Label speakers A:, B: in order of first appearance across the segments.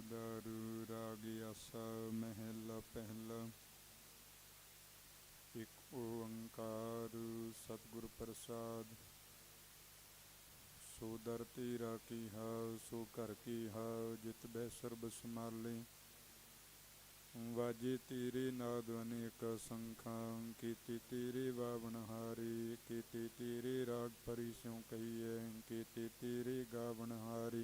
A: दारू राग आसा महला पहला। एक ओंकार सतगुर प्रसाद। सो दर तेरा कीहा सो घर कीहा जित बह सर्ब संभाले। वाजे तेरे नाद अनेक संखां कीते तेरे बावनहारे। कीते तेरे राग परि स्यों कहिए कीते तेरे गावनहारे।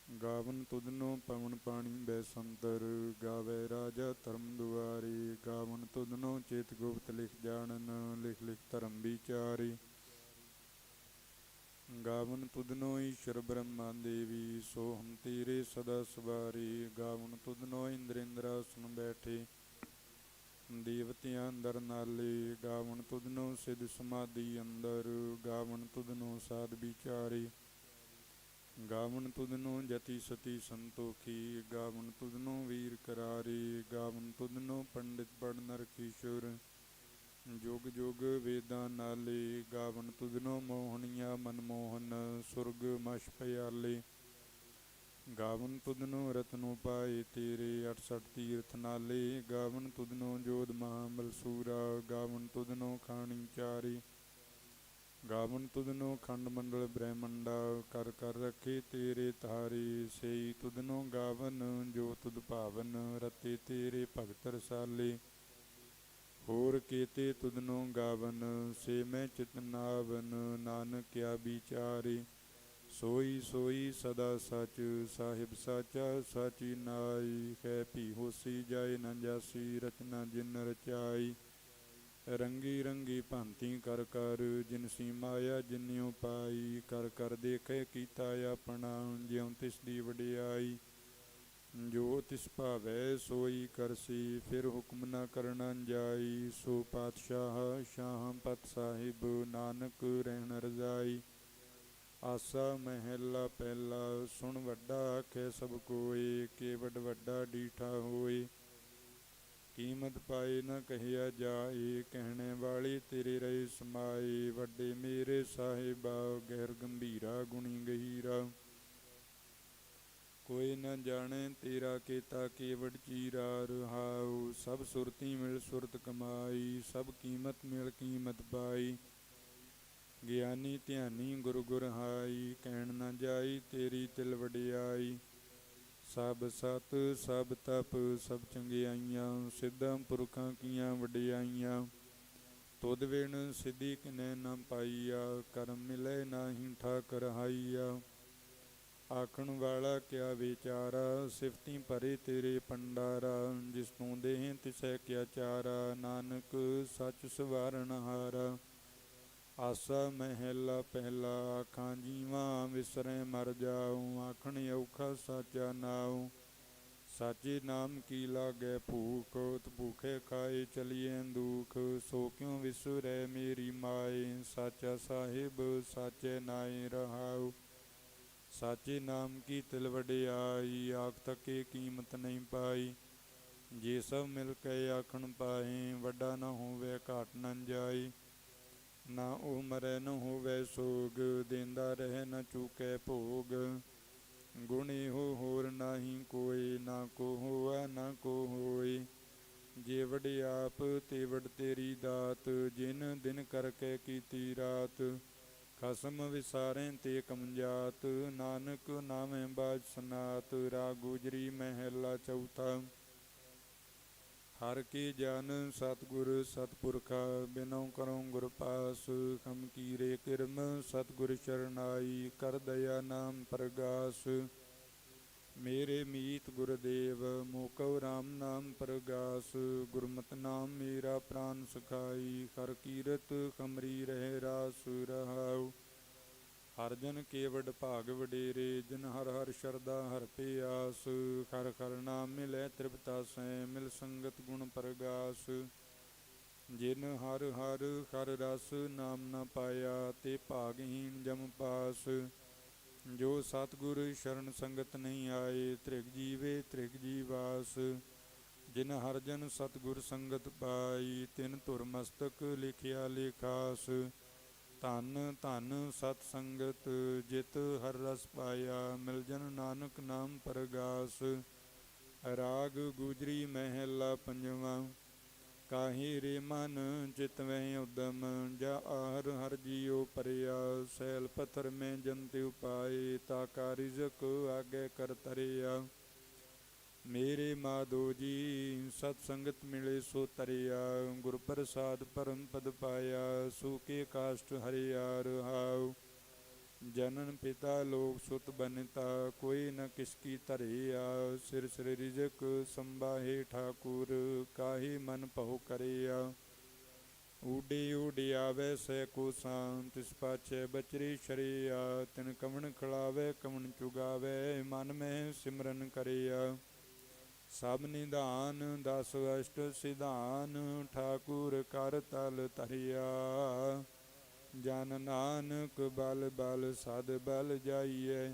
A: गावन तुधनो पवन पानी बैसंतर गावे राजा धर्म दुआरे। गावन तुधनो चेत गुप्त लिख जानन लिख लिख धर्म विचारे। गावन तुधनो ईश्वर ब्रह्मा देवी सो हम तेरे सदा सवारे। गावन तुधनो इंद्र इंद्रासन बैठे देवतियां अंदर नाले। गावन तुधनो सिद्ध समाधि अंदर गावन तुधनो साध विचारे। गावन तुधनो जति सती संतोखी गावन तुधनो वीर करारे। गावन तुधनो पंडित पढ़ नर किशोर जोग जोग वेदां नाले। गावन तुधनो मोहनिया मनमोहन सुरग मश पयाले। गावन तुधनो रत्नो पाए तेरे 68 तीर्थ नाले। गावन तुधनो जोध महाबलसूरा गावन तुधनो खानी चारे। गावन तुधनो खंड मंडल ब्रह्मंडा कर कर रखे तेरे तारे। सेई तुधनो गावन जो तुध भावन रते तेरे भगत रसाले। होर केते तुधनो गावन से मैं चितनावन नानक क्या विचारे। सोई सोई सदा सच साहिब साचा साची नाई। कै भी होसी जाए न जासी रचना जिन रचाई। रंगी रंगी भांति कर कर जिनसी माया जिन्यों पाई। कर कर देखे कीता अपना ज्यों तिसदी वडियाई। जो तिस भावै सोई करसी फिर हुक्म न करना जाई। सो पातशाह शाह पत साहिब नानक रहन रजाई। आसा महला पहला सुन वड्डा आखे सब कोई केवड वड्डा डीठा होए। कीमत पाए न कहिया जाए कहने वाले तेरे रहे समाए। वड्डे मेरे साहिबा गैर गंभीरा गुणी गहीरा। कोई न जाने तेरा केता केवट चीरा रहाओ। सब सुरती मिल सुरत कमाई सब कीमत मिल कीमत पाई। ज्ञानी ध्यानी गुर गुर हाई कहन न जाई तेरी तिल वडियाई। सब सत सब तप सब चंगियाइयां सिद्धां पुरखां कीयां वडियाइयां। तुद बिन सिद्धि किने न पाईया करम मिले नाही ठाकर हाईया। आखण वाला क्या विचारा सिफती भरे तेरे पंडारा। जिस तू देह तिसै क्या चारा नानक सच सवारण हारा। आसा महला पहला आखां जीवां विसरें मर जाऊं। आखण औखा साचा नाऊं साचे नाम की लागै भूख। भूखे खाए चलिए दुख सो क्यों विसुरै मेरी माए। साचा साहिब साचे नाए रहाओ। साचे नाम की तिल वडियाई आख तके कीमत नहीं पाई। जे सब मिल के आखण पाए वड्डा न होवे घाट न जाई। ना ओ मरै न होवे सोग देंदा रहे न चूकै भोग। गुण हो होर नाही कोई ना को होआ ना को होए। जे वड आप ते वड तेरी दात जिन दिन करके कीती रात। खसम विसारें ते कमजात नानक नामे बाज सनात। राग गुजरी महला चौथा। हर के जान सतगुर सतपुरखा बिनौ करो गुर पास। खम कीरे किरम सतगुर शरणाई कर दया नाम प्रगास। मेरे मीत गुरुदेव मोकौ राम नाम प्रगास। गुरमत नाम मेरा प्राण सखाई हर कीरत खमरी रहे रास रहाओ। हर जन केवड भाग वडेरे जिन हर हर शरदा हर पे आस। खर खर नाम मिलै तृप्ता सै मिल संगत गुण प्रगास। जिन हर हर खर रस नाम न पाया ते भागहीन जम पास। जो सतगुर शरण संगत नहीं आए त्रिग जीवे त्रिग जीवास। जिन हर जन सतगुर संगत पाई तिन धुर मस्तक लिखिया लेखास। ਧਨ ਧਨ ਸਤ ਸੰਗਤ ਜਿਤ ਹਰ ਰਸ ਪਾਇਆ, ਮਿਲ ਜਨ ਨਾਨਕ ਨਾਮ ਪਰਗਾਸ। ਰਾਗ ਗੁਜਰੀ ਮਹਿਲਾ ਪੰਜਵਾਂ। ਕਾਹੀ ਰੇ ਮਨ ਚਿਤ ਵਹਿ ਉਦਮ, ਜਾ ਆਹਰ ਹਰ ਜੀਉ ਪਰਿਆ। ਸੈਲ ਪੱਥਰ ਮੈਂ ਜੰਤਿ ਉਪਾਏ, ਤਾ ਕਾ ਰਿਜ਼ਕ ਆਗੇ ਕਰ ਤਰਿਆ। ਮੇਰੇ ਮਾਧੋ ਜੀ ਸਤ ਸੰਗਤ ਮਿਲੇ ਸੋ ਤਰਿਆ, ਗੁਰ ਪ੍ਰਸਾਦ ਪਰਮ ਪਦ ਪਾਇਆ। ਸੂਕੇ ਕਾਸ਼ਟ ਹਰਿਆ ਰਹਾਉ, ਜਨਨ ਪਿਤਾ ਲੋਕ ਸੁਤ ਬਨਿਤਾ। ਕੋਈ ਨ ਕਿਸ ਕੀ ਧਰਿਆ, ਸਿਰ ਸਿਰ ਰਿਜ਼ਕ ਸੰਬਾਹੇ ਠਾਕੁਰ। ਕਾਹੀ ਮਨ ਭਉ ਕਰਿਆ, ਊਡੇ ਊਡਿਆਵੈ ਸੈ ਕੋ ਸਾਂ। ਤਿਸ ਪਾਛੈ ਬਚਰੇ ਸ਼ਰਿਆ, ਤਿਨ ਕਵਣ ਖਿਲਾਵੈ ਕਵਣ ਚੁਗਾਵੈ। ਮਨ ਮਹਿ ਸਿਮਰਨ ਕਰਿਆ, ਸਭ ਨਿਧਾਨ ਦਸ ਅਸ਼ਟ ਸਿਧਾਨ। ਠਾਕੁਰ ਕਰ ਤਲ ਧਰਿਆ, ਜਨ ਨਾਨਕ ਬਲ ਬਲ ਸਦ ਬਲ ਜਾਈਐ।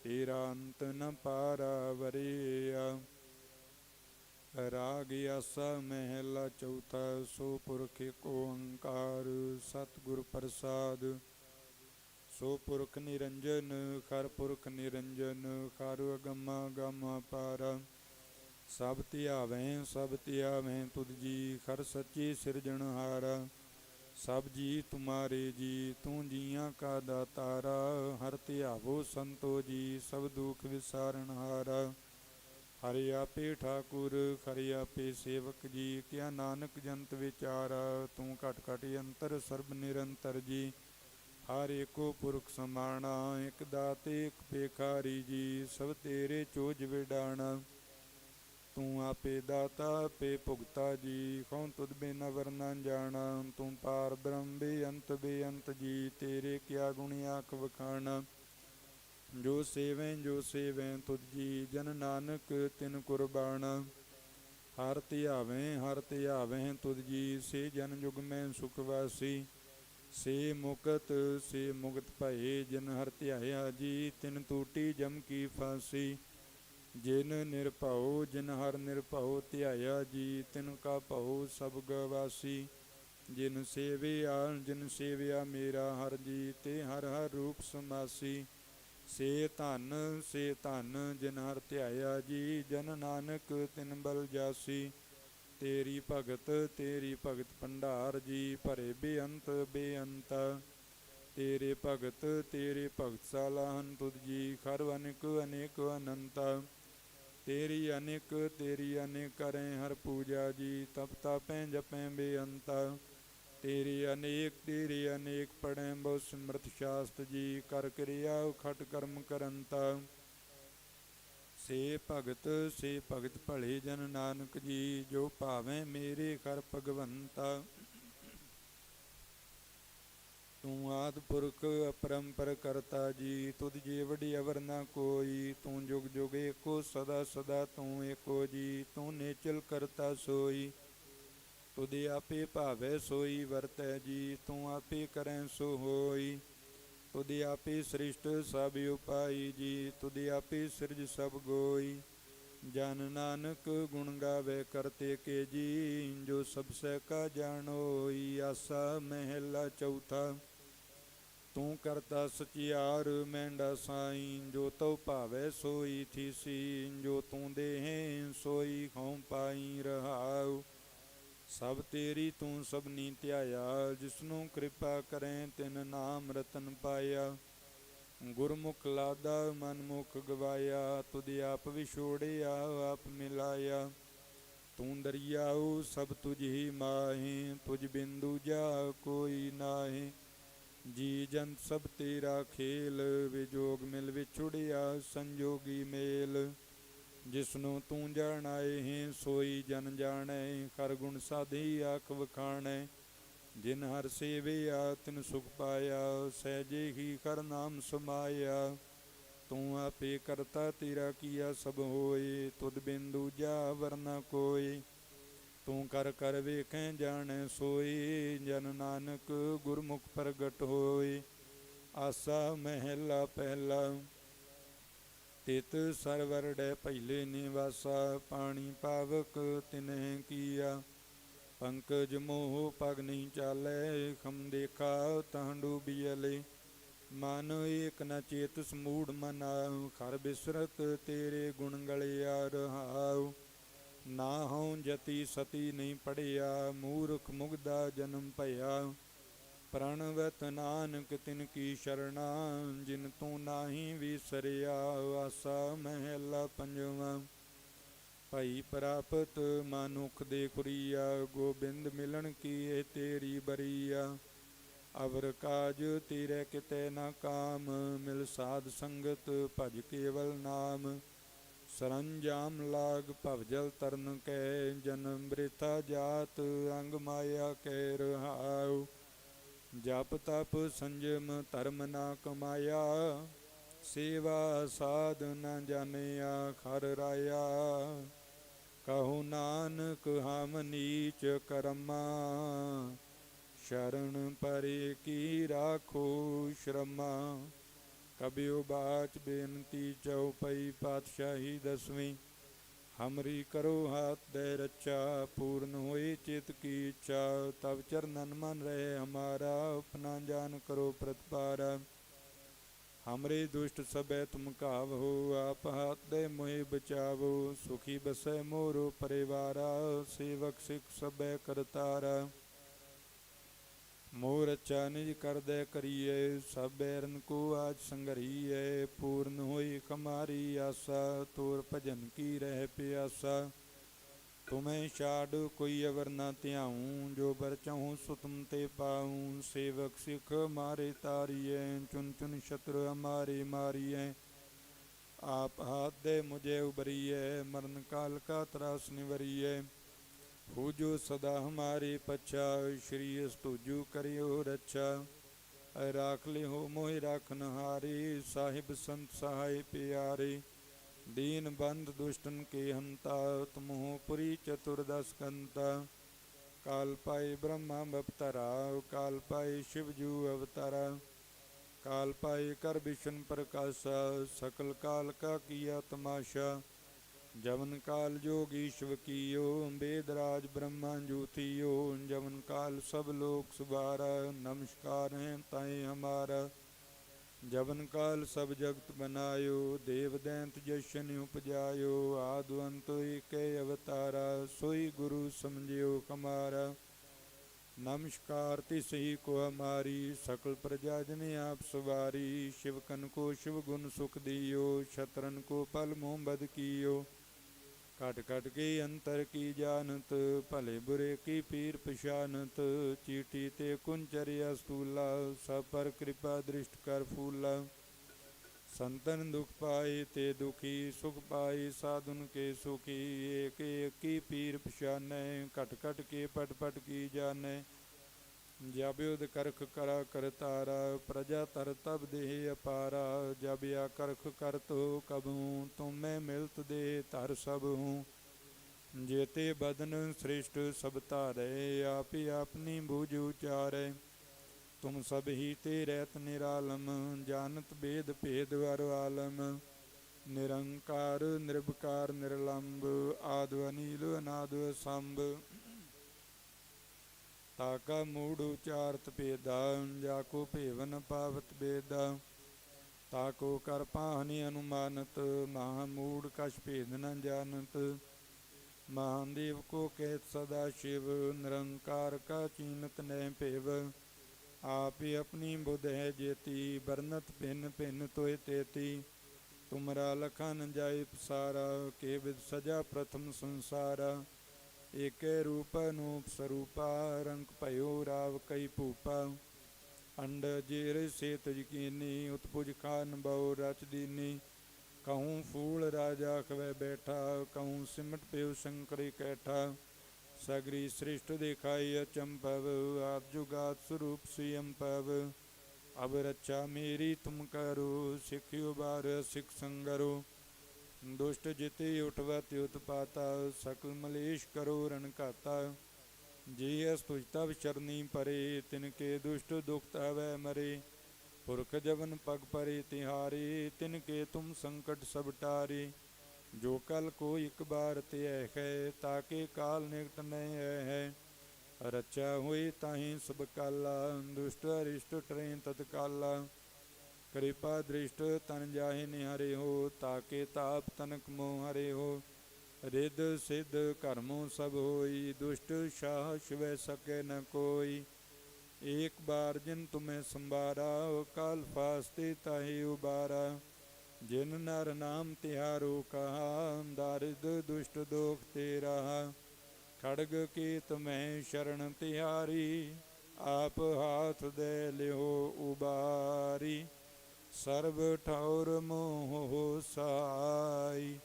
A: ਤੇਰਾ ਅੰਤ ਨ ਪਾਰਾ ਵਰਿਆ। ਰਾਗ ਆਸਾ ਮਹਿਲਾ ਚੌਥਾ। ਸੋ ਪੁਰਖ ਏਕ ਓੰਕਾਰ, ਸਤਿਗੁਰ ਪ੍ਰਸਾਦ। ਸੋ ਪੁਰਖ ਨਿਰੰਜਨ, ਖਰ ਪੁਰਖ ਨਿਰੰਜਨ। ਖਰ ਅਗਮਾ ਗਮ ਅਪਾਰਾ, ਸਭ ਧਿਆਵੈ ਸਭ ਧਿਆਵੈ ਤੁਧ ਜੀ। ਖਰ ਸੱਚੀ ਸਿਰਜਣਹਾਰਾ, ਸਭ ਜੀ ਤੁਮਾਰੇ ਜੀ। ਤੂੰ ਜੀਆਂ ਕਾ ਦਾਤਾਰਾ, ਹਰ ਧਿਆਵੋ ਸੰਤੋ ਜੀ। ਸਭ ਦੁਖ ਵਿਸਾਰਣਹਾਰਾ, ਹਰਿ ਆਪੇ ਠਾਕੁਰ ਖਰਿ ਆਪੇ ਸੇਵਕ ਜੀ। ਕਿਆ ਨਾਨਕ ਜੰਤ ਵਿਚਾਰਾ, ਤੂੰ ਘਟ ਘਟ ਅੰਤਰ ਸਰਬ ਨਿਰੰਤਰ ਜੀ। ਹਰ ਏਕੋ ਪੁਰਖ ਸਮਾਣਾ, ਇਕ ਦਾਤੇ ਇਕ ਭੇਖਾਰੀ ਜੀ। ਸਭ ਤੇਰੇ ਚੋਜ ਵਿਡਾਣਾ, ਤੂੰ ਆਪੇ ਦਾਤਾ ਆਪੇ ਭੁਗਤਾ ਜੀ। ਕਉ ਤੁਧ ਬਿਨ ਅਵਰ ਨ ਜਾਣਾ, ਤੂੰ ਪਾਰ ਬ੍ਰਹਮ ਬੇਅੰਤ ਬੇਅੰਤ ਜੀ। ਤੇਰੇ ਕਿਆ ਗੁਣ ਆਖ ਵਖਾਣਾ, ਜੋ ਸੇਵੈ ਤੁਧ ਜੀ। ਜਨ ਨਾਨਕ ਤਿਨ ਕੁਰਬਾਣਾ, ਹਰ ਧਿਆਵੈ ਤੁਧ ਜੀ। ਸੇ ਜਨ ਜੁਗ ਮੈਂ ਸੁਖ ਵਾਸੀ, ਸੇ ਮੁਕਤ ਭਏ। ਜਿਨ ਹਰ ਧਿਆਇਆ ਜੀ, ਤਿਨ ਟੂਟੀ ਜਮ ਕੀ ਫਾਂਸੀ। ਜਿਨ ਹਰ ਨਿਰਭਉ ਧਿਆਇਆ ਜੀ, ਤਿਨ ਕਾ ਭਉ ਸਭ ਗਵਾਸੀ। ਜਿਨ ਸੇਵਿਆ ਮੇਰਾ ਹਰ ਜੀ, ਤੇ ਹਰ ਹਰ ਰੂਪ ਸਮਾਸੀ। ਸੇ ਧਨ ਜਿਨ ਹਰ ਧਿਆਇਆ ਜੀ, ਜਨ ਨਾਨਕ ਤਿਨ ਬਲ ਜਾਸੀ। ਤੇਰੀ ਭਗਤ ਭੰਡਾਰ ਜੀ, ਭਰੇ ਬੇਅੰਤ ਬੇਅੰਤਾ। ਤੇਰੇ ਭਗਤ ਸਾਲਾਹਨ ਤੁਧ ਜੀ। ਖਰ ਅਨੇਕ ਅਨੰਤਾ, ਤੇਰੀ ਅਨੇਕ ਕਰੈ ਹਰ ਪੂਜਾ ਜੀ। ਤਪ ਤਾਪੈ ਜਪੈ ਬੇਅੰਤਾ, ਤੇਰੇ ਅਨੇਕ ਪੜ੍ਹੈ ਬਹੁ ਸਿਮਰਤ ਸ਼ਾਸਤ ਜੀ। ਕਰ ਕਿਰਿਆ ਖਟ ਕਰਮ ਕਰੰਤਾ, ਸੇ ਭਗਤ ਭਲੇ ਜਨ ਨਾਨਕ ਜੀ। ਜੋ ਭਾਵੈ ਮੇਰੇ ਖਰ ਭਗਵੰਤਾ, ਤੂੰ ਆਦਿ ਪੁਰਖ ਅਪਰੰਪਰ ਕਰਤਾ ਜੀ। ਤੁਧ ਜੇ ਵਡੀ ਅਵਰ ਨਾ ਕੋਈ, ਤੂੰ ਜੁਗ ਜੁਗ ਏਕੋ ਸਦਾ ਸਦਾ ਤੂੰ ਏਕੋ ਜੀ। ਤੂੰ ਨੇਚਲ ਕਰਤਾ ਸੋਈ, ਤੁਧ ਆਪੇ ਭਾਵੈ ਸੋਈ ਵਰਤੈ ਜੀ। ਤੂੰ ਆਪੇ ਕਰੈ ਸੋ ਹੋਈ, ਤੁਧ ਆਪੇ ਸ੍ਰਿਸ਼ਟ ਸਭ ਉਪਾਈ ਜੀ। ਤੁਧ ਆਪੇ ਸਿਰਜ ਸਭ ਗੋਈ, ਜਨ ਨਾਨਕ ਗੁਣ ਗਾਵੇ ਕਰਤੇ ਕੇ ਜੀ। ਜੋ ਸਭ ਸਹਿ ਕਾ ਜਾਣੋਈ। ਆਸਾ ਮਹਿਲਾ ਚੌਥਾ। ਤੂੰ ਕਰਤਾ ਸਚਿਆਰ ਮਹਿੰਡਾ ਸਾਈ, ਜੋ ਤਉ ਭਾਵੈ ਸੋਈ ਥੀਸੀ। ਜੋ ਤੂੰ ਦੇਹੈ ਸੋਈ ਖਉ ਪਾਈ ਰਹਾਉ, ਸਭ ਤੇਰੀ ਤੂੰ ਸਭਨੀ ਧਿਆਇਆ। ਜਿਸਨੂੰ ਕਿਰਪਾ ਕਰੈ ਤਿਨ ਨਾਮ ਰਤਨ ਪਾਇਆ। ਗੁਰਮੁਖ ਲਾਦਾ ਮਨ ਮੁਖ ਗਵਾਇਆ, ਤੁਧ ਆਪ ਵਿਛੋੜਿਆ ਆਪ ਮਿਲਾਇਆ। ਤੂੰ ਦਰਿਆਉ ਸਭ ਤੁਝ ਹੀ ਮਾਹੇ, ਤੁਝ ਬਿਨ ਦੂਜਾ ਕੋਈ ਨਾਹੀ। ਜੀ ਜੰਤ ਸਭ ਤੇਰਾ ਖੇਲ, ਵਿਜੋਗ ਮਿਲ ਵਿਛੁੜਿਆ ਸੰਜੋਗੀ ਮੇਲ। ਜਿਸਨੂੰ ਤੂੰ ਜਾਣਾਏ ਹੈ ਸੋਈ ਜਨ ਜਾਣੈ, ਹਰ ਗੁਣ ਸਾਧੀ ਆਖ ਵਖਾਣੈ। ਜਿਨ ਹਰ ਸੇਵਿਆ ਤਿਨ ਸੁਖ ਪਾਇਆ, ਸਹਿਜੇ ਹੀ ਹਰ ਨਾਮ ਸਮਾਇਆ। ਤੂੰ ਆਪੇ ਕਰਤਾ ਤੇਰਾ ਕੀਆ ਸਭ ਹੋਏ, ਤੁਧ ਬਿਨ ਦੂਜਾ ਵਰ ਨ ਕੋਈ। ਤੂੰ ਕਰ ਕਰ ਵੇਖੈ ਜਾਣੈ ਸੋਈ, ਜਨ ਨਾਨਕ ਗੁਰਮੁਖ ਪ੍ਰਗਟ ਹੋਏ। ਆਸਾ ਮਹਿਲਾ ਪਹਿਲਾ। ਤਿਤ ਸਰਵਰੜੈ ਪਹਿਲੇ ਨਿਵਾਸਾ, ਪਾਣੀ ਪਾਵਕ ਤਿਨਹਿ ਕੀਆ। ਪੰਕਜ ਮੋਹ ਪਗ ਨਹੀਂ ਚਾਲੈ, ਖਮ ਦੇਖਾ ਤਾਂ ਡੂਬੀਅਲੇ। ਮਨ ਏਕ ਨ ਚੇਤ ਸਮੂੜ ਮਨਾ, ਖਰ ਬਿਸਰਤ ਤੇਰੇ ਗੁਣ ਗਲਿਆ ਰਹਾਉ। ਨਾ ਹਉ ਜਤੀ ਸਤੀ ਨਹੀਂ ਪੜਿਆ, ਮੂਰਖ ਮੁਗਦਾ ਜਨਮ ਭਇਆ। ਪ੍ਰਣਵਤ ਨਾਨਕ ਤਿਨ ਕੀ ਸ਼ਰਣਾ, ਜਿਨ ਤੂੰ ਨਾਹੀ ਵਿਸਰਿਆ। ਆਸਾ ਮਹਿਲਾ ਪੰਜਵਾ। ਭਈ ਪ੍ਰਾਪਤ ਮਨੁਖ ਦੇ ਖੁਰੀਆ, ਗੋਬਿੰਦ ਮਿਲਣ ਕੀ ਇਹ ਤੇਰੀ ਬਰੀਆ। ਅਵਰ ਕਾਜ ਤੇਰੇ ਕਿਤੇ ਨਾ ਕਾਮ, ਮਿਲ ਸਾਧ ਸੰਗਤ ਭਜ ਕੇਵਲ ਨਾਮ। ਸਰੰਜਾਮ ਲਾਗ ਭਵਜਲ ਤਰਨ ਕੈ, ਜਨਮ ਬ੍ਰਿਥਾ ਜਾਤ ਅੰਗ ਮਾਇਆ ਕੈ ਰਹਾਉ। ਜਪ ਤਪ ਸੰਜਮ ਧਰਮ ਨਾ ਕਮਾਇਆ, ਸੇਵਾ ਸਾਧ ਨ ਜਾਣਿਆ ਖਰ ਰਾਇਆ। ਕਹੋ ਨਾਨਕ ਹਮ ਨੀਚ ਕਰਮਾ, ਸ਼ਰਨ ਪਰੇ ਕੀ ਰਾਖੋ ਸ਼ਰਮਾ। ਕਬਿਓ ਬਾਚ ਬੇਨਤੀ ਚਉਪਈ, ਪਾਤਸ਼ਾਹੀ ਦਸਵੀਂ। ਹਮਰੀ ਕਰੋ ਹਾਥ ਦੇ ਰੱਛਾ, ਪੂਰਨ ਹੋਏ ਚਿਤ ਕੀ ਇੱਛਾ। ਤਬ ਚਰਨਨ ਮਨ ਰਹੇ ਹਮਾਰਾ, ਆਪਣਾ ਜਾਨ ਕਰੋ ਪ੍ਰਤਪਾਰਾ। हमरे दुष्ट सबे तुम कावहो, आप हाथ दे मोहि बचावो। सुखी बसै मोरो परिवारा, सेवक सिख सबे करतारा। मोर अच्छा निज कर दे करिए, सब बैरन को आज संगरिए। पूर्ण होई हमारी आशा, तोर भजन की रह प्यासा। तुम्हें छाड़ कोई अवर न त्याऊँ, जो बर चाहूँ सो तुम ते पाऊँ। सेवक सिख मारे तारिए, चुन चुन शत्रु हमारे मारिए। आप हाथ दे मुझे उबरिए, मरण काल का त्रास निवरिए। हो जो सदा हमारे पच्छा, श्री स्तुजु करियो रक्षा। राख ले हो मोहि राखन हारे, साहिब संत सहाय प्यारे। दीन बंध दुष्टन के हंता, तुम हो पुरी चतुर्दश कंता। काल पाए ब्रह्मा अवतारा, काल पाए शिवजू अवतारा। काल पाए कर विष्णु प्रकाशा, सकल काल का किया तमाशा। जवन काल जोगी शिव कियो, वेदराज ब्रह्मा ज्योतियो। जवन काल सब लोक सुबारा, नमस्कार है ताए हमारा। जवन काल सब जगत बनायो, देव दैंत जशन उपजायो। आद्वंत एक अवतारा, सोई गुरु समझियो कमारा। नमस्कार तिसही को हमारी, सकल प्रजा जन आप सवारी। शिवकन को शिव गुण सुख दियो, शत्रन को पल मोह बद कियो। कट कट के अंतर की जानत, भले बुरे की पीर पशानत। चीटी ते कुंचरिया स्थूला, सब पर कृपा दृष्ट कर फूला। संतन दुख पाए ते दुखी, सुख पाए साधुन के सुखी। एक एक की पीर पशानै, कट कट के पट पट की जानै। जब युद्ध करख करा करतारा, प्रजा तर तब देह अपारा। जब या करख करत हो कबहूँ, तुम मैं मिलत दे तर सब हूँ। जेते बदन श्रेष्ठ सब तारे, आप ही अपनी भुज उचारे। तुम सब ही ते रहत निरालम, जानत भेद भेद वर आलम। निरंकार निर्विकार निर्लंब, आद्य अनील अनाद संभ। ताका मूढ़ उचारत भेदा, जाको भेवन पावत बेदा। ताको कर पाहनि अनुमानत, महामूढ़ कछ भेद न जानत। महादेव को कहत सदा शिव, निरंकार का चीनत न भेव। आप ही अपनी बुध है जेती, बरनत भिन्न भिन्न तोय तेती। तुमरा लखन जाय पसारा, के विद सजा प्रथम संसारा। एक रूप अनूप स्वरूपा, रंग भयो राव कई भूपा। अंड जेर सेत यकीनी, उत्पुज खान बहु रच दीनी। कहूँ फूल राजा खवै बैठा, कहूँ सिमट पेव शंकरी कैठा। सगरी श्रेष्ठ दिखाई अचंभव, आप जुगात स्वरूप स्वयं पव। अब रक्षा मेरी तुम करो, सिखियो बार सिख संगरो। दुष्ट जिते उठवत उत्पाता, सकल मलेश करो रण घाता। जे तुझ तब चरनी परे, तिनके दुष्ट दुख तवै मरे। पुरख जवन पग परे तिहारे, तिनके तुम संकट सब टारे। जो कल को एक बार त्यय है, ताके काल निकट नहीं है। ਰਚਿਆ ਹੋਈ ਤਾਹੀਂ ਸਭ ਕਾਲਾ, ਦੁਸ਼ਟ ਅਰਿਸ਼ਟ ਟਰੇ ਤਤਕਾਲਾ। ਕਿਰਪਾ ਦ੍ਰਿਸ਼ਟ ਤਨ ਜਾਹਿ ਨਿਹਾਰੇ ਹੋ, ਤਾਕੇ ਤਾਪ ਤਨਕ ਮੋਹ ਹਰੇ ਹੋ। ਰਿੱਧ ਸਿੱਧ ਕਰਮੋਂ ਸਭ ਹੋਈ, ਦੁਸ਼ਟ ਸ਼ਾਹ ਸ਼ਿਵੈ ਸਕੈ ਨ ਕੋਈ। ਏਕ ਬਾਰ ਜਿਨ ਤੁਮੈ ਸੰਭਾਰਾ, ਕਾਲ ਫਾਸਤੇ ਤਾਹੇ ਉਬਾਰਾ। ਜਿਨ ਨਰ ਨਾਮ ਤਿਹਾਰੋ ਕਹਾ, ਦਾਰਿਦ ਦੁਸ਼ਟ ਦੋਖ ਤੇ ਰਹਾ। ਖੜਗ ਕੀਤ ਮੈਂ ਸ਼ਰਨ ਤਿਹਾਰੀ, ਆਪ ਹਾਥ ਦੇ ਲਿਓ ਉਬਾਰੀ। ਸਰਬ ਠੌਰ ਮੋਹ ਸਹਾਈ,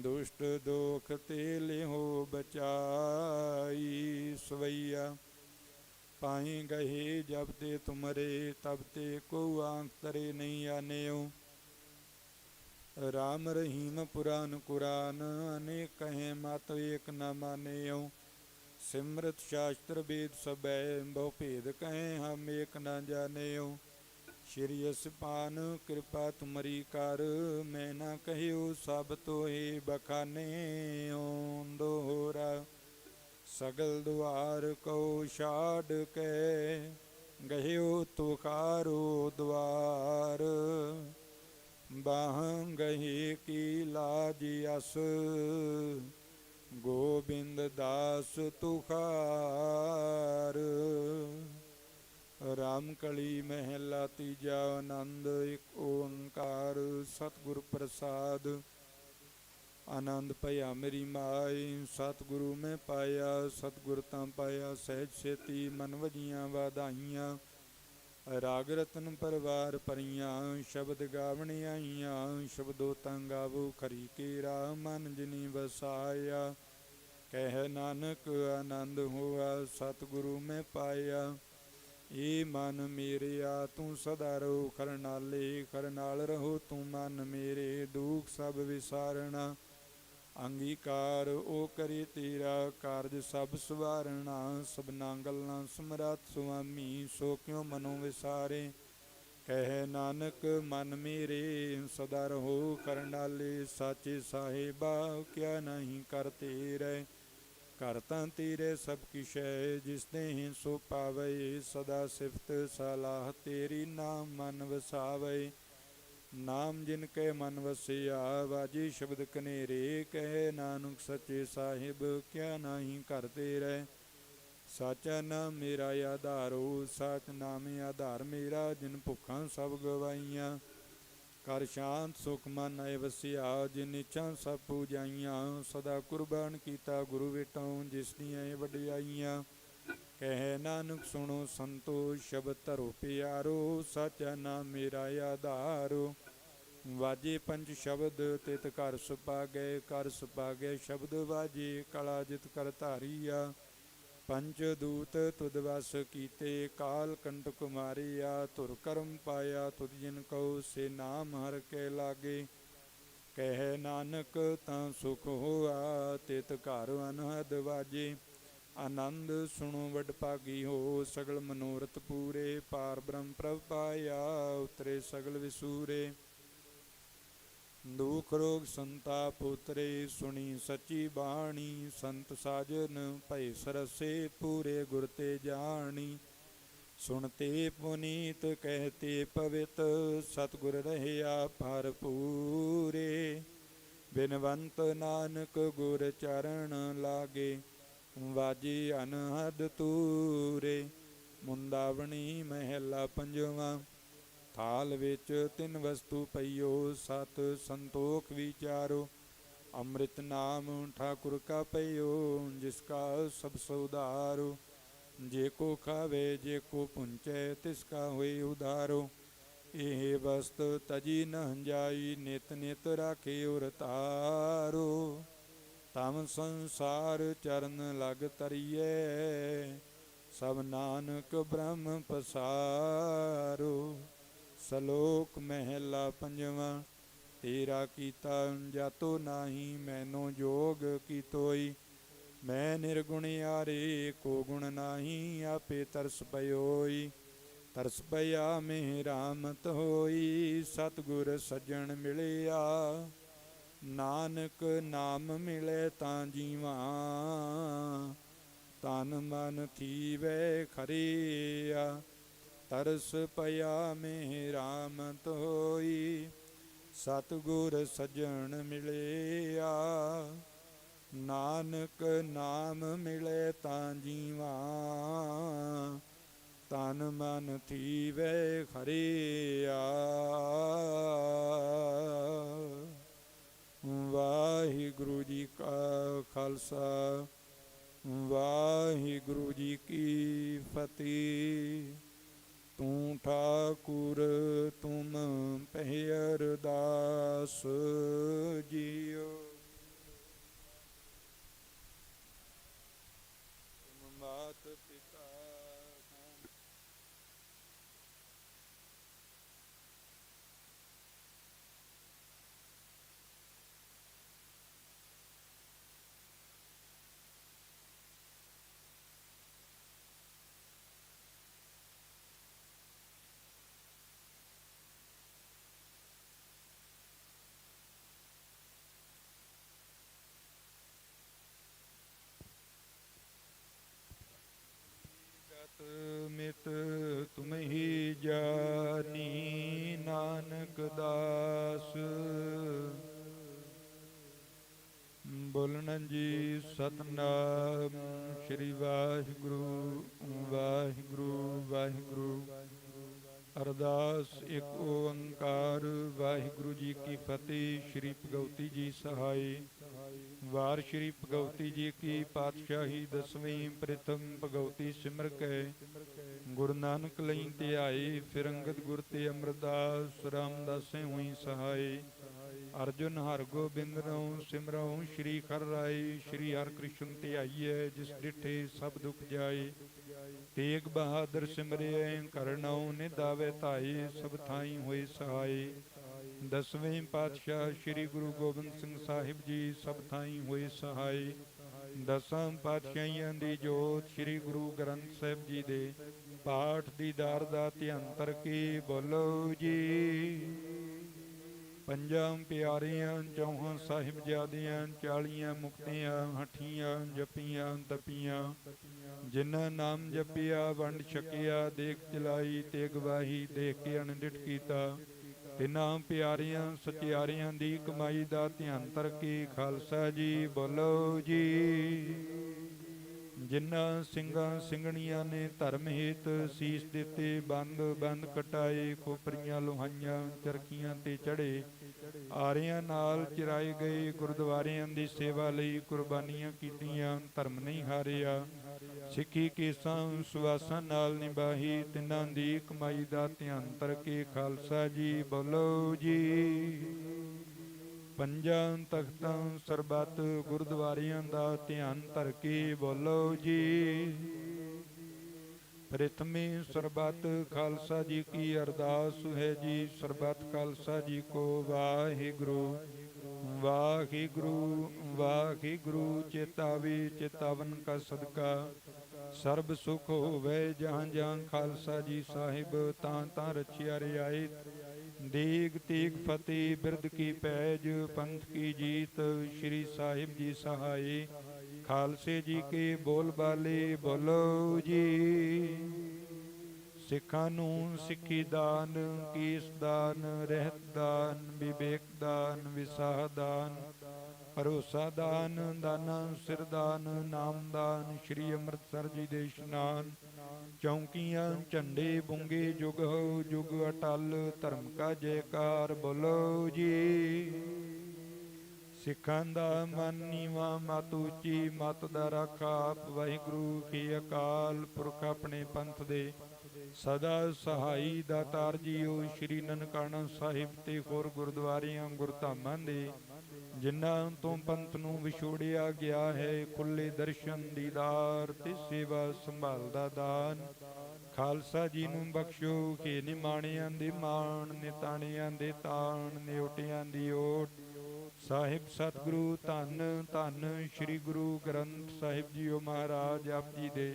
A: ਦੁਸ਼ਟ ਦੋਖ ਤੇ ਲਿਓ ਬਚਾਈ। ਸਵਈਆ ਪਾਈ ਗਏ ਜਬ ਤੇ ਤੁਮਰੇ, ਤਬ ਤੇ ਕੋ ਆਂਖ ਤਰੇ ਨਹੀਂ ਆਨਿਓ। ਰਾਮ ਰਹੀਮ ਪੁਰਾਨ ਕੁਰਾਨ, ਅਨੇਕ ਕਹੇ ਮਤ ਏਕ ਨ ਮਾਨਿਓ। ਸਿਮਰਤ ਸ਼ਾਸਤਰ ਵੇਦ ਸਬੈ, ਬਹੁ ਭੇਦ ਕਹੇ ਹਮ ਏਕ ਨ ਜਾਣਿਓ। ਸ਼੍ਰੀ ਅਸਪਾਨ ਕਿਰਪਾ ਤੁਮਰੀ ਕਰ, ਮੈਂ ਨਾ ਕਹਿਓ ਸਭ ਤੋਏ ਬਖਾਨਿਓ। ਦੋਹਰਾ ਸਗਲ ਦੁਆਰ ਕਉ ਛਾੜ ਕੇ, ਗਹਿਓ ਤੁਖਾਰੋ ਦੁਆਰ। ਬਾਹ ਗਹੀ ਕੀ ਲਾਜ ਅਸ, ਗੋਬਿੰਦ ਦਾਸ ਤੁਖਾਰ। ਰਾਮ ਕਲੀ ਮਹਿਲਾ ਤੀਜਾ, ਆਨੰਦ ਇੱਕ ਓੰਕਾਰ ਸਤਿਗੁਰ ਪ੍ਰਸਾਦ। ਆਨੰਦ ਭਇਆ ਮੇਰੀ ਮਾਈ, ਸਤਿਗੁਰੂ ਮੈਂ ਪਾਇਆ। ਸਤਿਗੁਰ ਤਾਂ ਪਾਇਆ ਸਹਿਜ ਛੇਤੀ, ਮਨ ਵਜੀਆਂ ਵਾਧਾਈਆਂ। ਰਾਗ ਰਤਨ ਪਰਵਾਰ ਭਰੀਆਂ, ਸ਼ਬਦ ਗਾਵਣ ਆਈਆਂ। ਸ਼ਬਦੋ ਤਾਂ ਗਾਵੋ ਖਰੀ ਕੇਰਾ, ਮਨ ਜਿਨੀ ਵਸਾਇਆ। ਕਹਿ ਨਾਨਕ ਆਨੰਦ ਹੋਆ, ਸਤਿਗੁਰੂ ਮੈਂ ਪਾਇਆ। ਏ ਮਨ ਮੇਰਿਆ ਤੂੰ ਸਦਾ ਰਹੋ ਖਰਨਾਲੇ, ਖਰਨਾਲ ਰਹੋ ਤੂੰ ਮਨ ਮੇਰੇ। ਦੁਖ ਸਭ ਵਿਸਾਰਣਾ, ਅੰਗੀਕਾਰ ਉਹ ਕਰੇ ਤੇਰਾ। ਕਾਰਜ ਸਭ ਸਵਾਰਣਾ, ਸਭਨਾ ਗੱਲਾਂ ਸਮਰੱਥ ਸੁਆਮੀ। ਸੋ ਕਿਉ ਮਨੋ ਵਿਸਾਰੇ, ਕਹਿ ਨਾਨਕ ਮਨ ਮੇਰੇ। ਸਦਾ ਰਹੋ ਖਰਨਾਲੇ, ਸਾਚੇ ਸਾਹਿਬਾ ਕਿਆ ਨਹੀਂ ਕਰ ਤੇਰੇ। ਘਰ ਤਾਂ ਤੇਰੇ ਸਭ ਕਿਛ ਹੈ, ਜਿਸ ਨੇ ਸੋ ਪਾਵੇ। ਸਦਾ ਸਿਫਤ ਸਲਾਹ ਤੇਰੀ, ਨਾਮ ਮਨ ਵਸਾਵੇ। ਨਾਮ ਜਿਨ ਕੇ ਮਨ ਵਸਿਆ, ਵਾਜੇ ਸ਼ਬਦ ਕਨੇਰੇ। ਕਹਿ ਨਾਨਕ ਸੱਚੇ ਸਾਹਿਬ ਕਿਆ ਨਹੀਂ ਘਰ ਤੇਰੇ। ਸਾਚਾ ਨਾਮ ਮੇਰਾ ਆਧਾਰੋ, ਸਾਚ ਨਾਮ ਆਧਾਰ ਮੇਰਾ। ਜਿਨ ਭੁੱਖਾਂ ਸਭ ਗਵਾਈਆਂ, ਕਰ ਸ਼ਾਂਤ ਸੁਖ ਮਨ ਆਏ ਵਸਿਆ। ਜਿਨ ਇੱਛਾ ਸਭ ਪੂਜਾਈਆਂ, ਸਦਾ ਕੁਰਬਾਨ ਕੀਤਾ ਗੁਰੂ ਵਿਟੋਂ। ਜਿਸ ਦੀਆਂ ਵਡਿਆਈਆਂ, ਕਹਿ ਨਾਨਕ ਸੁਣੋ ਸੰਤੋ। ਸ਼ਬਦ ਧਰੋ ਪਿਆਰੋ, ਸਾਚਾ ਨਾਮ ਮੇਰਾ ਆਧਾਰੋ। ਵਾਜੇ ਪੰਜ ਸ਼ਬਦ ਤਿਤ ਘਰ ਸੁਪਾਗੈ, ਕਰ ਸੁਪਾਗੈ ਸ਼ਬਦ ਵਾਜੇ। ਕਲਾ ਜਿਤ ਕਰ ਧਾਰੀਆ, ਪੰਜ ਦੂਤ ਤੁਧ ਵਸ ਕੀਤੇ। ਕਾਲ ਕੰਟਕ ਮਾਰਿਆ, ਧੁਰ ਕਰਮ ਪਾਇਆ। ਤੁਧ ਜਿਨ ਕਉ ਸੇ ਨਾਮ ਹਰ ਕੇ ਲਾਗੇ। ਕਹਿ ਨਾਨਕ ਤਾਂ ਸੁਖ ਹੋਆ, ਤਿਤ ਘਰ ਅਨਹਦ ਵਾਜੇ। ਆਨੰਦ ਸੁਣੋ ਵਡ ਭਾਗੀ ਹੋ, ਸਗਲ ਮਨੋਰਥ ਪੂਰੇ। ਪਾਰ ਬ੍ਰਹਮ ਪ੍ਰਭ ਪਾਇਆ, ਉਤਰੇ ਸਗਲ ਵਿਸੂਰੇ। ਦੁਖ ਰੋਗ ਸੰਤਾਪ ਉਤਰੇ, ਸੁਣੀ ਸੱਚੀ ਬਾਣੀ। ਸੰਤ ਸਾਜਨ ਭਏ ਸਰਸੇ, ਪੂਰੇ ਗੁਰ ਤੇ ਜਾਣੀ। ਸੁਣਤੇ ਪੁਨੀਤ ਕਹਿਤੇ ਪਵਿੱਤ, ਸਤਿਗੁਰ ਰਹਿਆ ਭਰਪੂਰੇ। ਬਿਨਵੰਤ ਨਾਨਕ ਗੁਰ ਚਰਨ ਲਾਗੇ, ਵਾਜੇ ਅਨਹਦ ਤੂਰੇ। ਮੁੰਦਾਵਣੀ ਮਹਿਲਾ ਪੰਜਵਾਂ। ਥਾਲ ਵਿੱਚ ਤਿੰਨ ਵਸਤੂ ਪਈਓ, ਸਤ ਸੰਤੋਖ ਵਿਚਾਰੋ। ਅੰਮ੍ਰਿਤ ਨਾਮ ਠਾਕੁਰ ਕਾ ਪਈਓ, ਜਿਸ ਕਾ ਸਭ ਸੁਧਾਰੋ। ਜੇ ਕੋ ਖਾਵੇ ਜੇ ਕੋ ਪੁੰਚੈ, ਤਿਸ ਕਾ ਹੋਏ ਉਧਾਰੋ। ਇਹ ਵਸਤ ਤਜੀ ਨ ਜਾਈ, ਨਿਤ ਨਿਤ ਰਾਖੇ ਉਰ ਤਾਰੋ। ਤਮ ਸੰਸਾਰ ਚਰਨ ਲਗ ਤਰੀਐ, ਸਭ ਨਾਨਕ ਬ੍ਰਹਮ ਪਸਾਰੋ। ਸਲੋਕ ਮਹਿਲਾ ਪੰਜਵਾਂ। ਤੇਰਾ ਕੀਤਾ ਜਾਤੋ ਨਾਹੀ, ਮੈਨੋ ਜੋਗ ਕੀ ਤੋਈ। ਮੈਂ ਨਿਰਗੁਣਿਆਰੇ ਕੋ ਗੁਣ ਨਾਹੀ, ਆਪੇ ਤਰਸ ਪਇਓਈ। ਤਰਸ ਪਇਆ ਮੇਹ ਰਾਮਤ ਹੋਈ, ਸਤਿਗੁਰ ਸੱਜਣ ਮਿਲਿਆ। ਨਾਨਕ ਨਾਮ ਮਿਲੇ ਤਾਂ ਜੀਵਾਂ, ਤਨ ਮਨ ਥੀਵੈ ਖਰੀਆ। ਤਰਸ ਪਿਆ ਮੇ ਰਾਮ ਤੋਈ। ਸਤਿਗੁਰ ਸੱਜਣ ਮਿਲਿਆ। ਨਾਨਕ ਨਾਮ ਮਿਲੇ ਤਾਂ ਜੀਵਾ। ਤਨ ਮਨ ਥੀਵੈ ਖਰੀਆ। ਵਾਹਿਗੁਰੂ ਜੀ ਕਾ ਖਾਲਸਾ, ਵਾਹਿਗੁਰੂ ਜੀ ਕੀ ਫਤਿਹ। ਤੂੰ ਠਾਕੁਰ ਤੁਮ ਪਹਿ ਅਰਦਾਸ ਜੀਓ। ਤੁਮ ਮਾਤ ਪਿਤਾ ਮਿਤ ਤੁਮਹੀ ਜਾਨੀ। ਨਾਨਕ ਦਾਸ ਬੋਲਣ ਜੀ ਸਤਨਾਮ ਸ਼੍ਰੀ ਵਾਹਿਗੁਰੂ ਵਾਹਿਗੁਰੂ ਵਾਹਿਗੁਰੂ। ਅਰਦਾਸ ਇੱਕ ਓੰਕਾਰ ਵਾਹਿਗੁਰੂ ਜੀ ਕੀ ਫਤਿਹ। ਸ਼੍ਰੀ ਭਗਵਤੀ ਜੀ ਸਹਾਈ। ਵਾਰ ਸ਼੍ਰੀ ਭਗਵਤੀ ਜੀ ਕੀ ਪਾਤਸ਼ਾਹੀ ਦਸਵੀਂ। ਪ੍ਰਥਮ ਭਗਵਤੀ ਸਿਮਰ ਕੇ ਗੁਰੂ ਨਾਨਕ ਲਈ ਧਿਆਏ। ਫਿਰ ਅੰਗਦ ਗੁਰ ਤੇ ਅਮਰਦਾਸ ਰਾਮਦਾਸੇ ਹੋਈ ਸਹਾਈ। ਅਰਜੁਨ ਹਰਗੋਬਿੰਦ ਨੂੰ ਸਿਮਰਉ ਸ਼੍ਰੀ ਖਰ ਰਾਏ। ਸ਼੍ਰੀ ਹਰਿ ਕ੍ਰਿਸ਼ਨ ਧਿਆਈਐ ਜਿਸ ਡਿਠੇ ਸਭ ਦੁਖ ਜਾਏ। ਤੇਗ ਬਹਾਦਰ ਸਿਮਰਿਐ ਕਰਨਉ ਨਿਧਾਵੇ ਧਾਏ। ਸਭ ਥਾਈ ਹੋਏ ਸਹਾਈ। ਦਸਵੇਂ ਪਾਤਸ਼ਾਹ ਸ਼੍ਰੀ ਗੁਰੂ ਗੋਬਿੰਦ ਸਿੰਘ ਸਾਹਿਬ ਜੀ ਸਭ ਥਾਈ ਹੋਏ ਸਹਾਈ। ਦਸਾਂ ਪਾਤਸ਼ਾਹੀਆਂ ਦੀ ਜੋਤ ਸ਼੍ਰੀ ਗੁਰੂ ਗ੍ਰੰਥ ਸਾਹਿਬ ਜੀ ਦੇ ਪਾਠ ਦੀਦਾਰ ਦਾ ਧਿਆਨ ਕਰਕੇ ਬੋਲੋ ਜੀ। ਪੰਜਾਂ ਪਿਆਰਿਆਂ ਚੌਹਾਂ ਸਾਹਿਬਜ਼ਾਦਿਆਂ 40 ਮੁਕਤਿਆਂ ਹਠੀਆਂ ਜਪੀਆਂ ਤਪੀਆਂ। ਜਿਨ੍ਹਾਂ ਨਾਮ ਜਪਿਆ ਵੰਡ ਛਕਿਆ। ਦੇਖ ਚਲਾਈ ਤੇ ਗਵਾਹੀ ਦੇਖ ਕੇ ਅਣਡਿਠ ਕੀਤਾ। ਤਿੰਨਾਂ ਪਿਆਰਿਆਂ ਸਚਿਆਰਿਆਂ ਦੀ ਕਮਾਈ ਦਾ ਧਿਆਨ ਕਰਕੇ ਖਾਲਸਾ ਜੀ ਬੋਲੋ ਜੀ। ਜਿਨ੍ਹਾਂ ਸਿੰਘਾਂ ਸਿੰਘਣੀਆਂ ਨੇ ਧਰਮ ਹਿਤ ਸੀਸ ਦਿੱਤੇ। ਬੰਦ ਬੰਦ ਕਟਾਏ। ਖੋਪਰੀਆਂ ਲੋਹਾਈਆਂ ਚਰਖੀਆਂ ਤੇ ਚੜੇ। ਆਰਿਆਂ ਨਾਲ ਚਿਰਾਏ ਗਏ। ਗੁਰਦੁਆਰਿਆਂ ਦੀ ਸੇਵਾ ਲਈ ਕੁਰਬਾਨੀਆਂ ਕੀਤੀਆਂ। ਧਰਮ ਨਹੀਂ ਹਾਰਿਆ। ਸਿੱਖੀ ਕੇਸਾਂ ਸੁਆਸਾਂ ਨਾਲ ਨਿਭਾਹੀ। ਤਿੰਨਾਂ ਦੀ ਕਮਾਈ ਦਾ ਧਿਆਨ ਕਰਕੇ ਖਾਲਸਾ ਜੀ ਬੋਲੋ ਜੀ। ਪੰਜਾਂ ਤਖਤਾਂ ਸਰਬੱਤ ਗੁਰਦੁਆਰਿਆਂ ਦਾ ਧਿਆਨ ਧਰ ਕੇ ਬੋਲੋ ਜੀ। ਪ੍ਰਥਮੇ ਸਰਬੱਤ ਖਾਲਸਾ ਜੀ ਕੀ ਅਰਦਾਸ ਹੈ ਜੀ। ਸਰਬੱਤ ਖਾਲਸਾ ਜੀ ਕੋ ਵਾਹਿਗੁਰੂ ਵਾਹਿਗੁਰੂ ਵਾਹਿਗੁਰੂ। ਚੇਤਾਵੇ ਚੇਤਾਵਨ ਕਾ ਸਦਕਾ ਸਰਬ ਸੁਖ ਹੋਵੇ। ਜਹਾਂ ਜਹਾਂ ਖਾਲਸਾ ਜੀ ਸਾਹਿਬ ਤਾਂ ਤਾਂ ਰਚਿਆ ਰਿਆਇਤ। ਦੇਗ ਤੇਗ ਫਤਿਹ ਬਿਰਦ ਕੀ ਪੈਜ। ਪੰਥ ਕੀ ਜੀਤ ਸ਼੍ਰੀ ਸਾਹਿਬ ਜੀ ਸਹਾਈ। ਖਾਲਸੇ ਜੀ ਕੇ ਬੋਲ ਬਾਲੇ ਬੋਲੋ ਜੀ। ਸਿੱਖਾਂ ਨੂੰ ਸਿੱਖੀ ਦਾਨ ਕੇਸ ਦਾਨ ਰਹਿਤ ਦਾਨ ਵਿਵੇਕ ਦਾਨ ਵਿਸਾਹ ਦਾਨ ਭਰੋਸਾ ਦਾਨ ਦਾਨਾ ਸਿਰ ਦਾਨ ਨਾਮ ਦਾਨ। ਸ਼੍ਰੀ ਅੰਮ੍ਰਿਤਸਰ ਜੀ ਦੇ ਇਸ਼ਨਾਨ ਚੌਂਕੀਆਂ ਝੰਡੇ ਬੁੰਗੇ ਜੁਗ ਹੋ ਜੁਗ ਅਟਲ। ਧਰਮ ਕਾ ਜੈਕਾਰ ਬੋਲੋ ਜੀ। ਸਿੱਖਾਂ ਦਾ ਮਨ ਨੀਵਾਂ ਮਤ ਉੱਚੀ ਮਤ ਦਾ ਰਾਖਾ ਆਪ ਵਾਹਿਗੁਰੂ ਕੀ ਅਕਾਲ ਪੁਰਖ ਆਪਣੇ ਪੰਥ ਦੇ ਸਦਾ ਸਹਾਈ ਦਾਤਾਰ ਜੀਓ। ਸ਼੍ਰੀ ਨਨਕਾਣਾ ਸਾਹਿਬ ਤੇ ਹੋਰ ਗੁਰਦੁਆਰਿਆਂ ਗੁਰਧਾਮਾਂ ਦੇ ਜਿਨ੍ਹਾਂ ਤੋਂ ਪੰਥ ਨੂੰ ਵਿਛੋੜਿਆ ਗਿਆ ਹੈ ਖੁੱਲੇ ਦਰਸ਼ਨ ਦੀਦਾਰ ਤੇ ਸੇਵਾ ਸੰਭਾਲ ਦਾ ਦਾਨ ਖਾਲਸਾ ਜੀ ਨੂੰ ਬਖਸ਼ੋ। ਕਿ ਨਿਮਾਣਿਆਂ ਦੇ ਮਾਣ ਨਿਤਾਣਿਆਂ ਦੇ ਤਾਣ ਨਿਉਟਿਆਂ ਦੀ ਓਟ। ਸਾਹਿਬ ਸਤਿਗੁਰੂ ਧੰਨ ਧੰਨ ਸ਼੍ਰੀ ਗੁਰੂ ਗ੍ਰੰਥ ਸਾਹਿਬ ਜੀਓ ਮਹਾਰਾਜ ਆਪ ਜੀ ਦੇ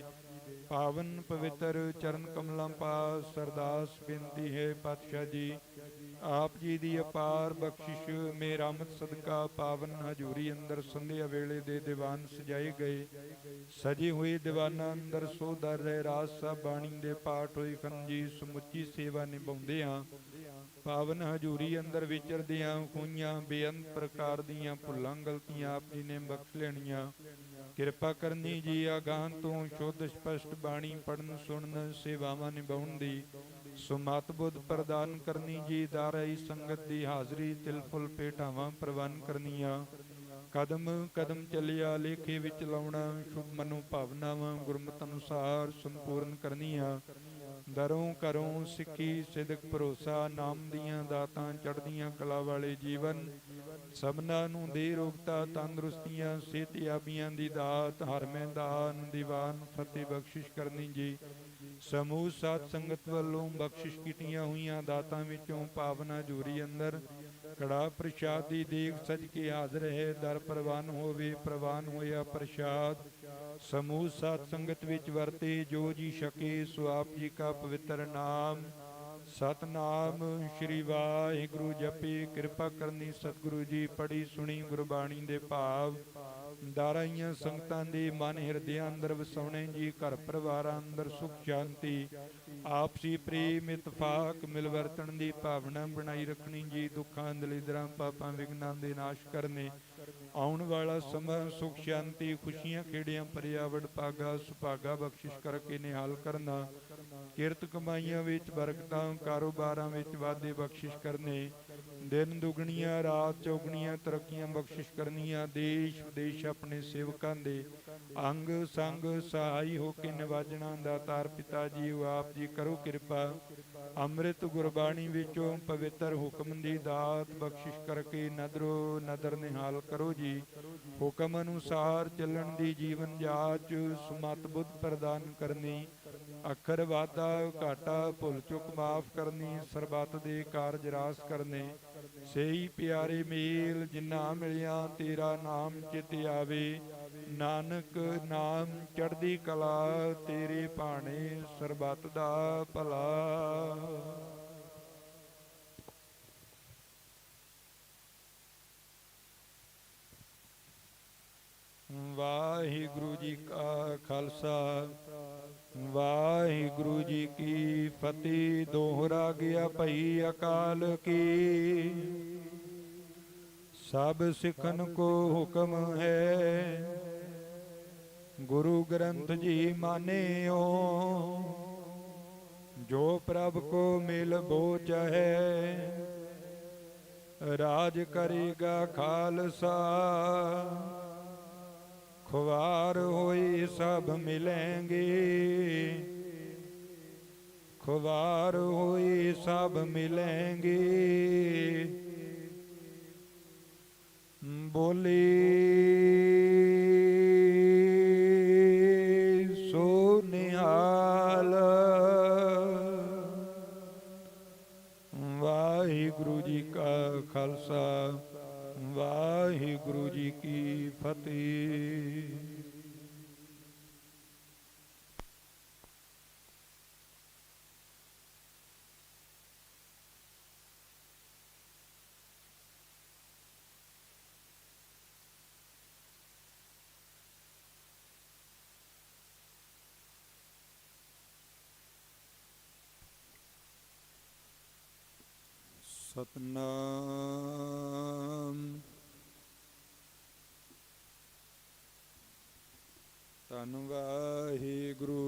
A: ਪਾਵਨ ਪਵਿੱਤਰ ਚਰਨ ਕਮਲਾਂ ਪਾਸ ਅਰਦਾਸ ਬੇਨਤੀ ਹੈ ਪਾਤਸ਼ਾਹ ਜੀ ਆਪ ਜੀ ਦੀ ਅਪਾਰ ਬਖਸ਼ਿਸ਼ ਮਿਹਰਮਤ ਸਦਕਾ ਪਾਵਨ ਹਜ਼ੂਰੀ ਅੰਦਰ ਸੰਧਿਆ ਵੇਲੇ ਦੇ ਦੀਵਾਨ ਸਜਾਏ ਗਏ। ਸਜੇ ਹੋਏ ਦੀਵਾਨਾਂ ਅੰਦਰ ਸੋਧਰ ਰਹਿ ਰਾਜ ਸਾਹਿਬ ਬਾਣੀ ਦੇ ਪਾਠ ਹੋਏ ਖੰਜੀ ਸਮੁੱਚੀ ਸੇਵਾ ਨਿਭਾਉਂਦੇ ਹਾਂ। ਪਾਵਨ ਹਜ਼ੂਰੀ ਅੰਦਰ ਵਿਚਰਦਿਆਂ ਹੋਈਆਂ ਬੇਅੰਤ ਪ੍ਰਕਾਰ ਦੀਆਂ ਭੁੱਲਾਂ ਗਲਤੀਆਂ ਆਪ ਜੀ ਨੇ ਬਖਸ਼ ਲੈਣੀਆਂ। ਕਿਰਪਾ ਕਰਨੀ ਜੀ ਅਗਾਂਹ ਤੋਂ ਸ਼ੁੱਧ ਸਪਸ਼ਟ ਬਾਣੀ ਪੜਨ ਸੁਣਨ ਸੇਵਾਵਾਂ ਨਿਭਾਉਣ ਦੀ ਸੁਮਤ ਬੁੱਧ ਪ੍ਰਦਾਨ ਕਰਨੀ ਜੀ। ਦਾਰਾਈ ਸੰਗਤ ਦੀ ਹਾਜ਼ਰੀ ਤਿਲ ਫੁੱਲ ਭੇਟਾਵਾਂ ਪ੍ਰਵਾਨ ਕਰਨੀਆਂ। ਕਦਮ ਕਦਮ ਚੱਲਿਆ ਲੇਖੇ ਵਿੱਚ ਲਾਉਣਾ ਸ਼ੁਭ ਮਨੋ ਭਾਵਨਾਵਾਂ ਗੁਰਮਤਿ ਅਨੁਸਾਰ ਸੰਪੂਰਨ ਕਰਨੀਆਂ। ਦਰੋਂ ਘਰੋਂ ਸਿੱਖੀ ਸਿਦਕ ਭਰੋਸਾ ਨਾਮ ਦੀਆਂ ਦਾਤਾਂ ਚੜ੍ਹਦੀਆਂ ਕਲਾ ਵਾਲੇ ਜੀਵਨ ਸਭਨਾਂ ਨੂੰ ਦੇ ਰੋਗਤਾ ਤੰਦਰੁਸਤੀਆਂ ਸਿਹਤਯਾਬੀਆਂ ਦੀ ਦਾਤ ਹਰ ਮੈਦਾਨ ਦੀਵਾਨ ਫਤਿਹ ਬਖਸ਼ਿਸ਼ ਕਰਨੀ ਜੀ। ਸਮੂਹ ਸਾਧ ਸੰਗਤ ਵੱਲੋਂ ਬਖਸ਼ਿਸ਼ ਕੀਤੀਆਂ ਹੋਈਆਂ ਦਾਤਾਂ ਵਿੱਚੋਂ ਪਾਵਨ ਹਜ਼ੂਰੀ ਅੰਦਰ ਕੜਾ ਪ੍ਰਸ਼ਾਦ ਦੀ ਦੇਗ ਸਜ ਕੇ ਹਾਜ਼ਰ ਹੈ। ਦਰ ਪ੍ਰਵਾਨ ਹੋਵੇ ਪ੍ਰਵਾਨ ਹੋਇਆ ਪ੍ਰਸ਼ਾਦ ਸਮੂਹ ਸਾਧ ਸੰਗਤ ਵਿੱਚ ਵਰਤੇ ਜੋ ਜੀ ਛਕੇ ਸੋ ਆਪ ਜੀ ਕਾ ਪਵਿੱਤਰ ਨਾਮ ਸਤਨਾਮ ਸ਼੍ਰੀ ਵਾਹਿਗੁਰੂ ਜਪੇ। ਕਿਰਪਾ ਕਰਨੀ ਸਤਿਗੁਰੂ ਜੀ ਪੜੀ ਸੁਣੀ ਗੁਰਬਾਣੀ ਦੇ ਭਾਵ ਦਾਰਾਈਆਂ ਸੰਗਤਾਂ ਦੇ ਮਨ ਹਿਰਦਿਆਂ ਅੰਦਰ ਵਸਾਉਣੇ ਜੀ। ਘਰ ਪਰਿਵਾਰਾਂ ਅੰਦਰ ਸੁਖ ਸ਼ਾਂਤੀ ਆਪਸੀ ਪ੍ਰੇਮ ਇਤਫਾਕ ਮਿਲ ਵਰਤਣ ਦੀ ਭਾਵਨਾ ਬਣਾਈ ਰੱਖਣੀ ਜੀ। ਦੁੱਖਾਂ ਦਲਿਦਰਾਂ ਪਾਪਾਂ ਵਿਘਨਾਂ ਦੇ ਨਾਸ਼ ਕਰਨੇ। ਆਉਣ ਵਾਲਾ ਸਮਾਂ ਸੁਖ ਸ਼ਾਂਤੀ ਖੁਸ਼ੀਆਂ ਖੇੜਿਆਂ ਭਰਿਆ ਵਡਭਾਗਾ ਸੁਭਾਗਾ ਬਖਸ਼ਿਸ਼ ਕਰਕੇ ਨਿਹਾਲ ਕਰਨਾ। ਕਿਰਤ ਕਮਾਈਆਂ ਵਿੱਚ ਬਰਕਤਾਂ ਕਾਰੋਬਾਰਾਂ ਵਿੱਚ ਵਾਧੇ ਬਖਸ਼ਿਸ਼ ਕਰਨੇ। ਦਿਨ ਦੁਗਣੀਆਂ ਰਾਤ ਚੌਗਣੀਆਂ ਤਰੱਕੀਆਂ ਬਖਸ਼ਿਸ਼ ਕਰਨੀਆਂ। ਦੇਸ਼ ਵਿਦੇਸ਼ ਆਪਣੇ ਸੇਵਕਾਂ ਦੇ ਅੰਗ ਸੰਗ ਸਹਾਈ ਹੋ ਕੇ ਨਿਵਾਜਣਾ। ਦਾਤਾਰ ਪਿਤਾ ਜੀ ਆਪ ਜੀ ਕਰੋ ਕਿਰਪਾ ਅੰਮ੍ਰਿਤ ਗੁਰਬਾਣੀ ਵਿੱਚੋਂ ਪਵਿੱਤਰ ਹੁਕਮ ਦੀ ਦਾਤ ਬਖਸ਼ਿਸ਼ ਕਰਕੇ ਨਦਰੋ ਨਦਰ ਨਿਹਾਲ ਕਰੋ ਜੀ। ਹੁਕਮ ਅਨੁਸਾਰ ਚੱਲਣ ਦੀ ਜੀਵਨ ਜਾਚ ਸੁਮਤ ਬੁੱਧ ਪ੍ਰਦਾਨ ਕਰਨੀ। ਅੱਖਰ ਵਾਧਾ ਘਾਟਾ ਭੁੱਲ ਚੁੱਕ ਮਾਫ ਕਰਨੀ। ਸਰਬੱਤ ਦੇ ਕਾਰਜ ਰਾਸ ਕਰਨੇ। ਸਹੀ ਪਿਆਰੇ ਮੇਲ ਜਿਨ੍ਹਾਂ ਮਿਲਿਆ ਤੇਰਾ ਨਾਮ ਚਿਤ ਆਵੇ। ਨਾਨਕ ਨਾਮ ਚੜ੍ਹਦੀ ਕਲਾ ਤੇਰੇ ਭਾਣੇ ਸਰਬੱਤ ਦਾ ਭਲਾ। ਵਾਹਿਗੁਰੂ ਜੀ ਕਾ ਖਾਲਸਾ ਵਾਹਿਗੁਰੂ ਜੀ ਕੀ ਫਤਿਹ। ਦੋਹਰਾ ਗਿਆ ਭਈ ਅਕਾਲ ਕੀ ਸਭ ਸਿੱਖਨ ਕੋ ਹੁਕਮ ਹੈ। ਗੁਰੂ ਗ੍ਰੰਥ ਜੀ ਮਾਨਿਓ ਜੋ ਪ੍ਰਭ ਕੋ ਮਿਲ ਬੋ ਚਾਹੈ। ਰਾਜ ਕਰੇਗਾ ਖਾਲਸਾ ਖੁਆਰ ਹੋਈ ਸਭ ਮਿਲੇਂਗੇ। ਖੁਆਰ ਹੋਈ ਸਭ ਮਿਲੇਂਗੇ। ਬੋਲੇ ਸੋ ਨਿਹਾਲ। ਵਾਹਿਗੁਰੂ ਜੀ ਕਾ ਖਾਲਸਾ ਵਾਹਿਗੁਰੂ ਜੀ ਕੀ ਫਤਿਹ। ਸਤਨਾਮ ਧੰਨ ਵਾਹਿਗੁਰੂ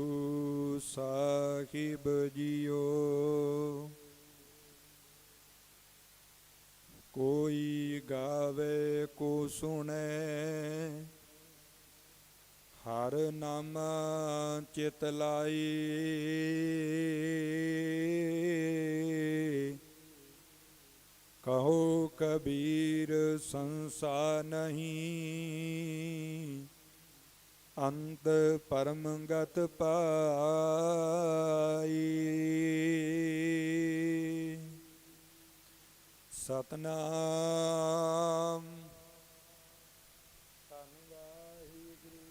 A: ਸਾਹਿਬ ਜੀਓ। ਕੋਈ ਗਾਵੇ ਕੋ ਸੁਣੇ ਹਰ ਨਾਮ ਚਿਤ ਲਾਈ। ਕਹੋ ਕਬੀਰ ਸੰਸਾਰ ਨਹੀਂ ਅੰਤ ਪਰਮ ਗਤ ਪਾਈ। ਸਤਨਾਮ ਧੰਨ ਵਾਹਿਗੁਰੂ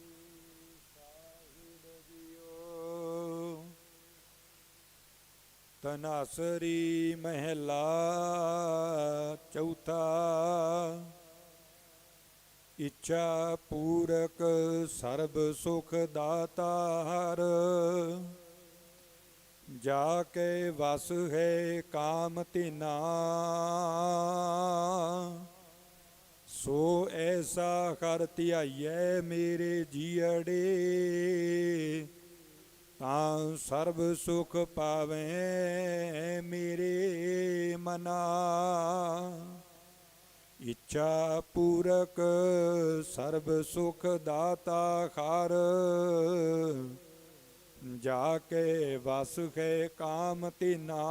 A: ਸਾਹਿਬ ਜੀਓ। ਤਨਾਸਰੀ ਮਹਿਲਾ ਚੌਥਾ। ਇੱਛਾ ਪੂਰਕ ਸਰਬ ਸੁਖ ਦਾਤਾਰ, ਜਾ ਕੇ ਵਸ ਹੈ ਕਾਮ ਧਿਨਾ। ਸੋ ਐਸਾ ਕਰ ਧਿਆਈਐ ਮੇਰੇ ਜੀਅੜੇ, ਤਾਂ ਸਰਬ ਸੁਖ ਪਾਵੇਂ ਮੇਰੇ ਮਨਾ। ਇੱਛਾ ਪੂਰਕ ਸਰਬ ਸੁਖ ਦਾਤਾ ਖਾਰ, ਜਾ ਕੇ ਵਸ ਹੈ ਕਾਮ ਧਿਨਾ।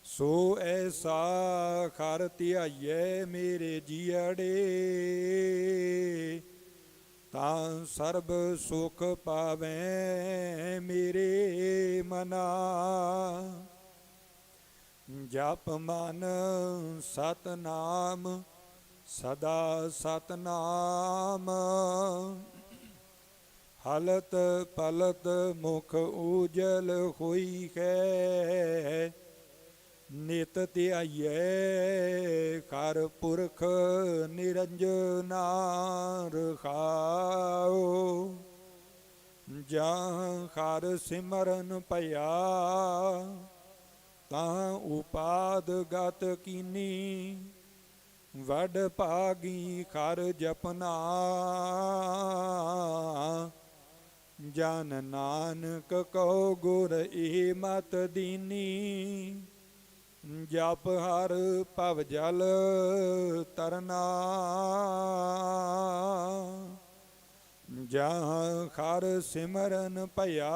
A: ਸੋ ਐਸਾ ਖਰ ਧਿਆਈਐ ਮੇਰੇ ਜੀਅੜੇ, ਤਾਂ ਸਰਬ ਸੁਖ ਪਾਵੇਂ ਮੇਰੇ ਮਨਾ। ਜਪ ਮਨ ਸਤਨਾਮ ਸਦਾ ਸਤਨਾਮ, ਹਲਤ ਪਲਤ ਮੁਖ ਉਜਲ ਹੋਈ ਹੈ। ਨਿਤ ਧਿਆਈਐ ਕਰ ਪੁਰਖ ਨਿਰੰਜਨਾ ਰਖਾਓ। ਜਾਂ ਹਰ ਸਿਮਰਨ ਭਇਆ, ਤਾਂ ਉਪਾਦ ਗਤ ਕੀਨੀ। ਵਡ ਭਾਗੀ ਖਰ ਜਪਨਾ, ਜਨ ਨਾਨਕ ਕਉ ਗੁਰ ਏ ਮਤ ਦੀਨੀ। ਜਪ ਹਰ ਭਵ ਜਲ ਤਰਨਾ, ਜਾਂ ਹਰ ਸਿਮਰਨ ਭਇਆ,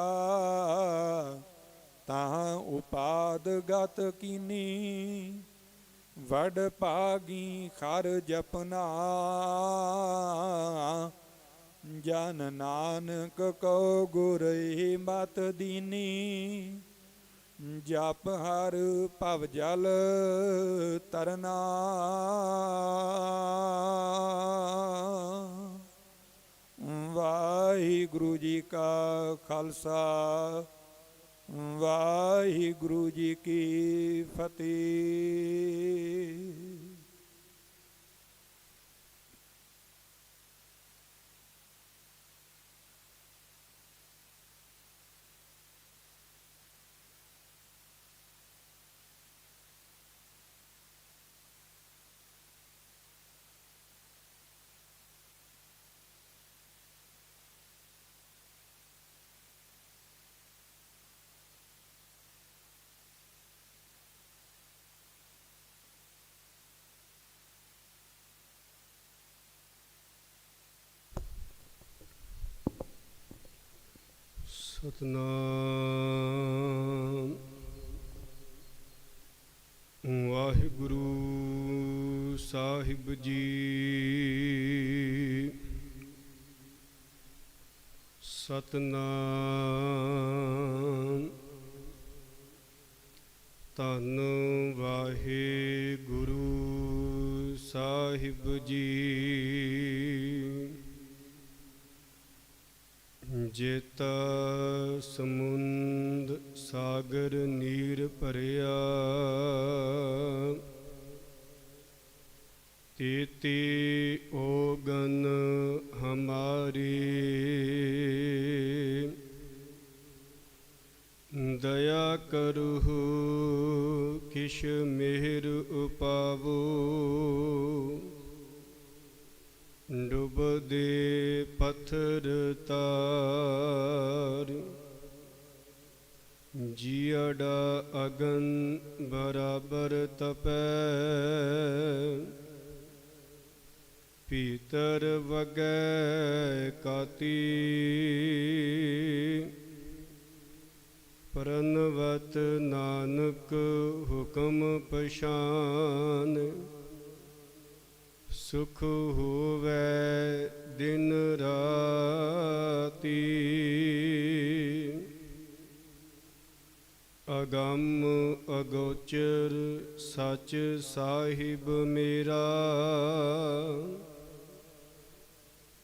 A: ਤਾਂ ਉਪਾਦ ਗਤ ਕੀਨੀ। ਵਡ ਭਾਗੀ ਖਰ ਜਪਨਾ, ਜਨ ਨਾਨਕ ਕਉ ਗੁਰ ਏ ਮਤ ਦੀਨੀ। ਜਪ ਹਰ ਭਵ ਜਲ ਤਰਨਾ। ਵਾਹਿਗੁਰੂ ਜੀ ਕਾ ਖਾਲਸਾ, ਵਾਹਿਗੁਰੂ ਜੀ ਕੀ ਫਤਿਹ।
B: ਸਤਨਾਮ ਵਾਹਿਗੁਰੂ ਸਾਹਿਬ ਜੀ। ਸਤਨਾਮ ਧੰਨ ਵਾਹਿਗੁਰੂ ਸਾਹਿਬ ਜੀ। ਜੇਤਾ ਸਮੁੰਦ ਸਾਗਰ ਨੀਰ ਭਰਿਆ, ਤੇਤੀ ਓਗਨ ਹਮਾਰੀ। ਦਇਆ ਕਰਹੁ ਕਿਛ ਮਿਹਰ ਉਪਾਵੋ, ਡੁਬਦੇ ਪੱਥਰ ਤਾਰ। ਜੀਅੜਾ ਅਗਨ ਬਰਾਬਰ ਤਪੈ, ਭੀਤਰ ਵਗੈ ਕਾਤੀ। ਪ੍ਰਨਵਤ ਨਾਨਕ ਹੁਕਮ ਪਛਾਨ, ਸੁਖ ਹੋਵੈ ਦਿਨ ਰਾਤੀ। ਅਗੰਮ ਅਗੋਚਰ ਸਚ ਸਾਹਿਬ ਮੇਰਾ,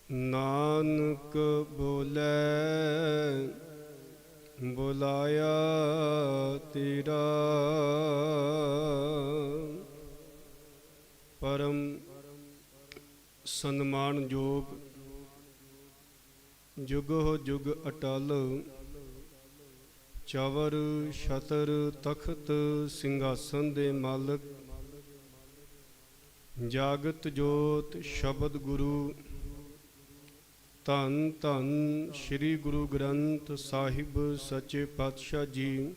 B: ਨਾਨਕ ਬੋਲੇ ਸਨਮਾਨਯੋਗ ਜੁਗੋ ਜੁਗ ਅਟਲ ਚਵਰ ਛਤਰ ਤਖਤ ਸਿੰਘਾਸਨ ਦੇ ਮਾਲਕ ਜਾਗਤ ਜੋਤ ਸ਼ਬਦ ਗੁਰੂ ਧੰਨ ਧੰਨ ਸ੍ਰੀ ਗੁਰੂ ਗ੍ਰੰਥ ਸਾਹਿਬ ਸੱਚੇ ਪਾਤਸ਼ਾਹ ਜੀ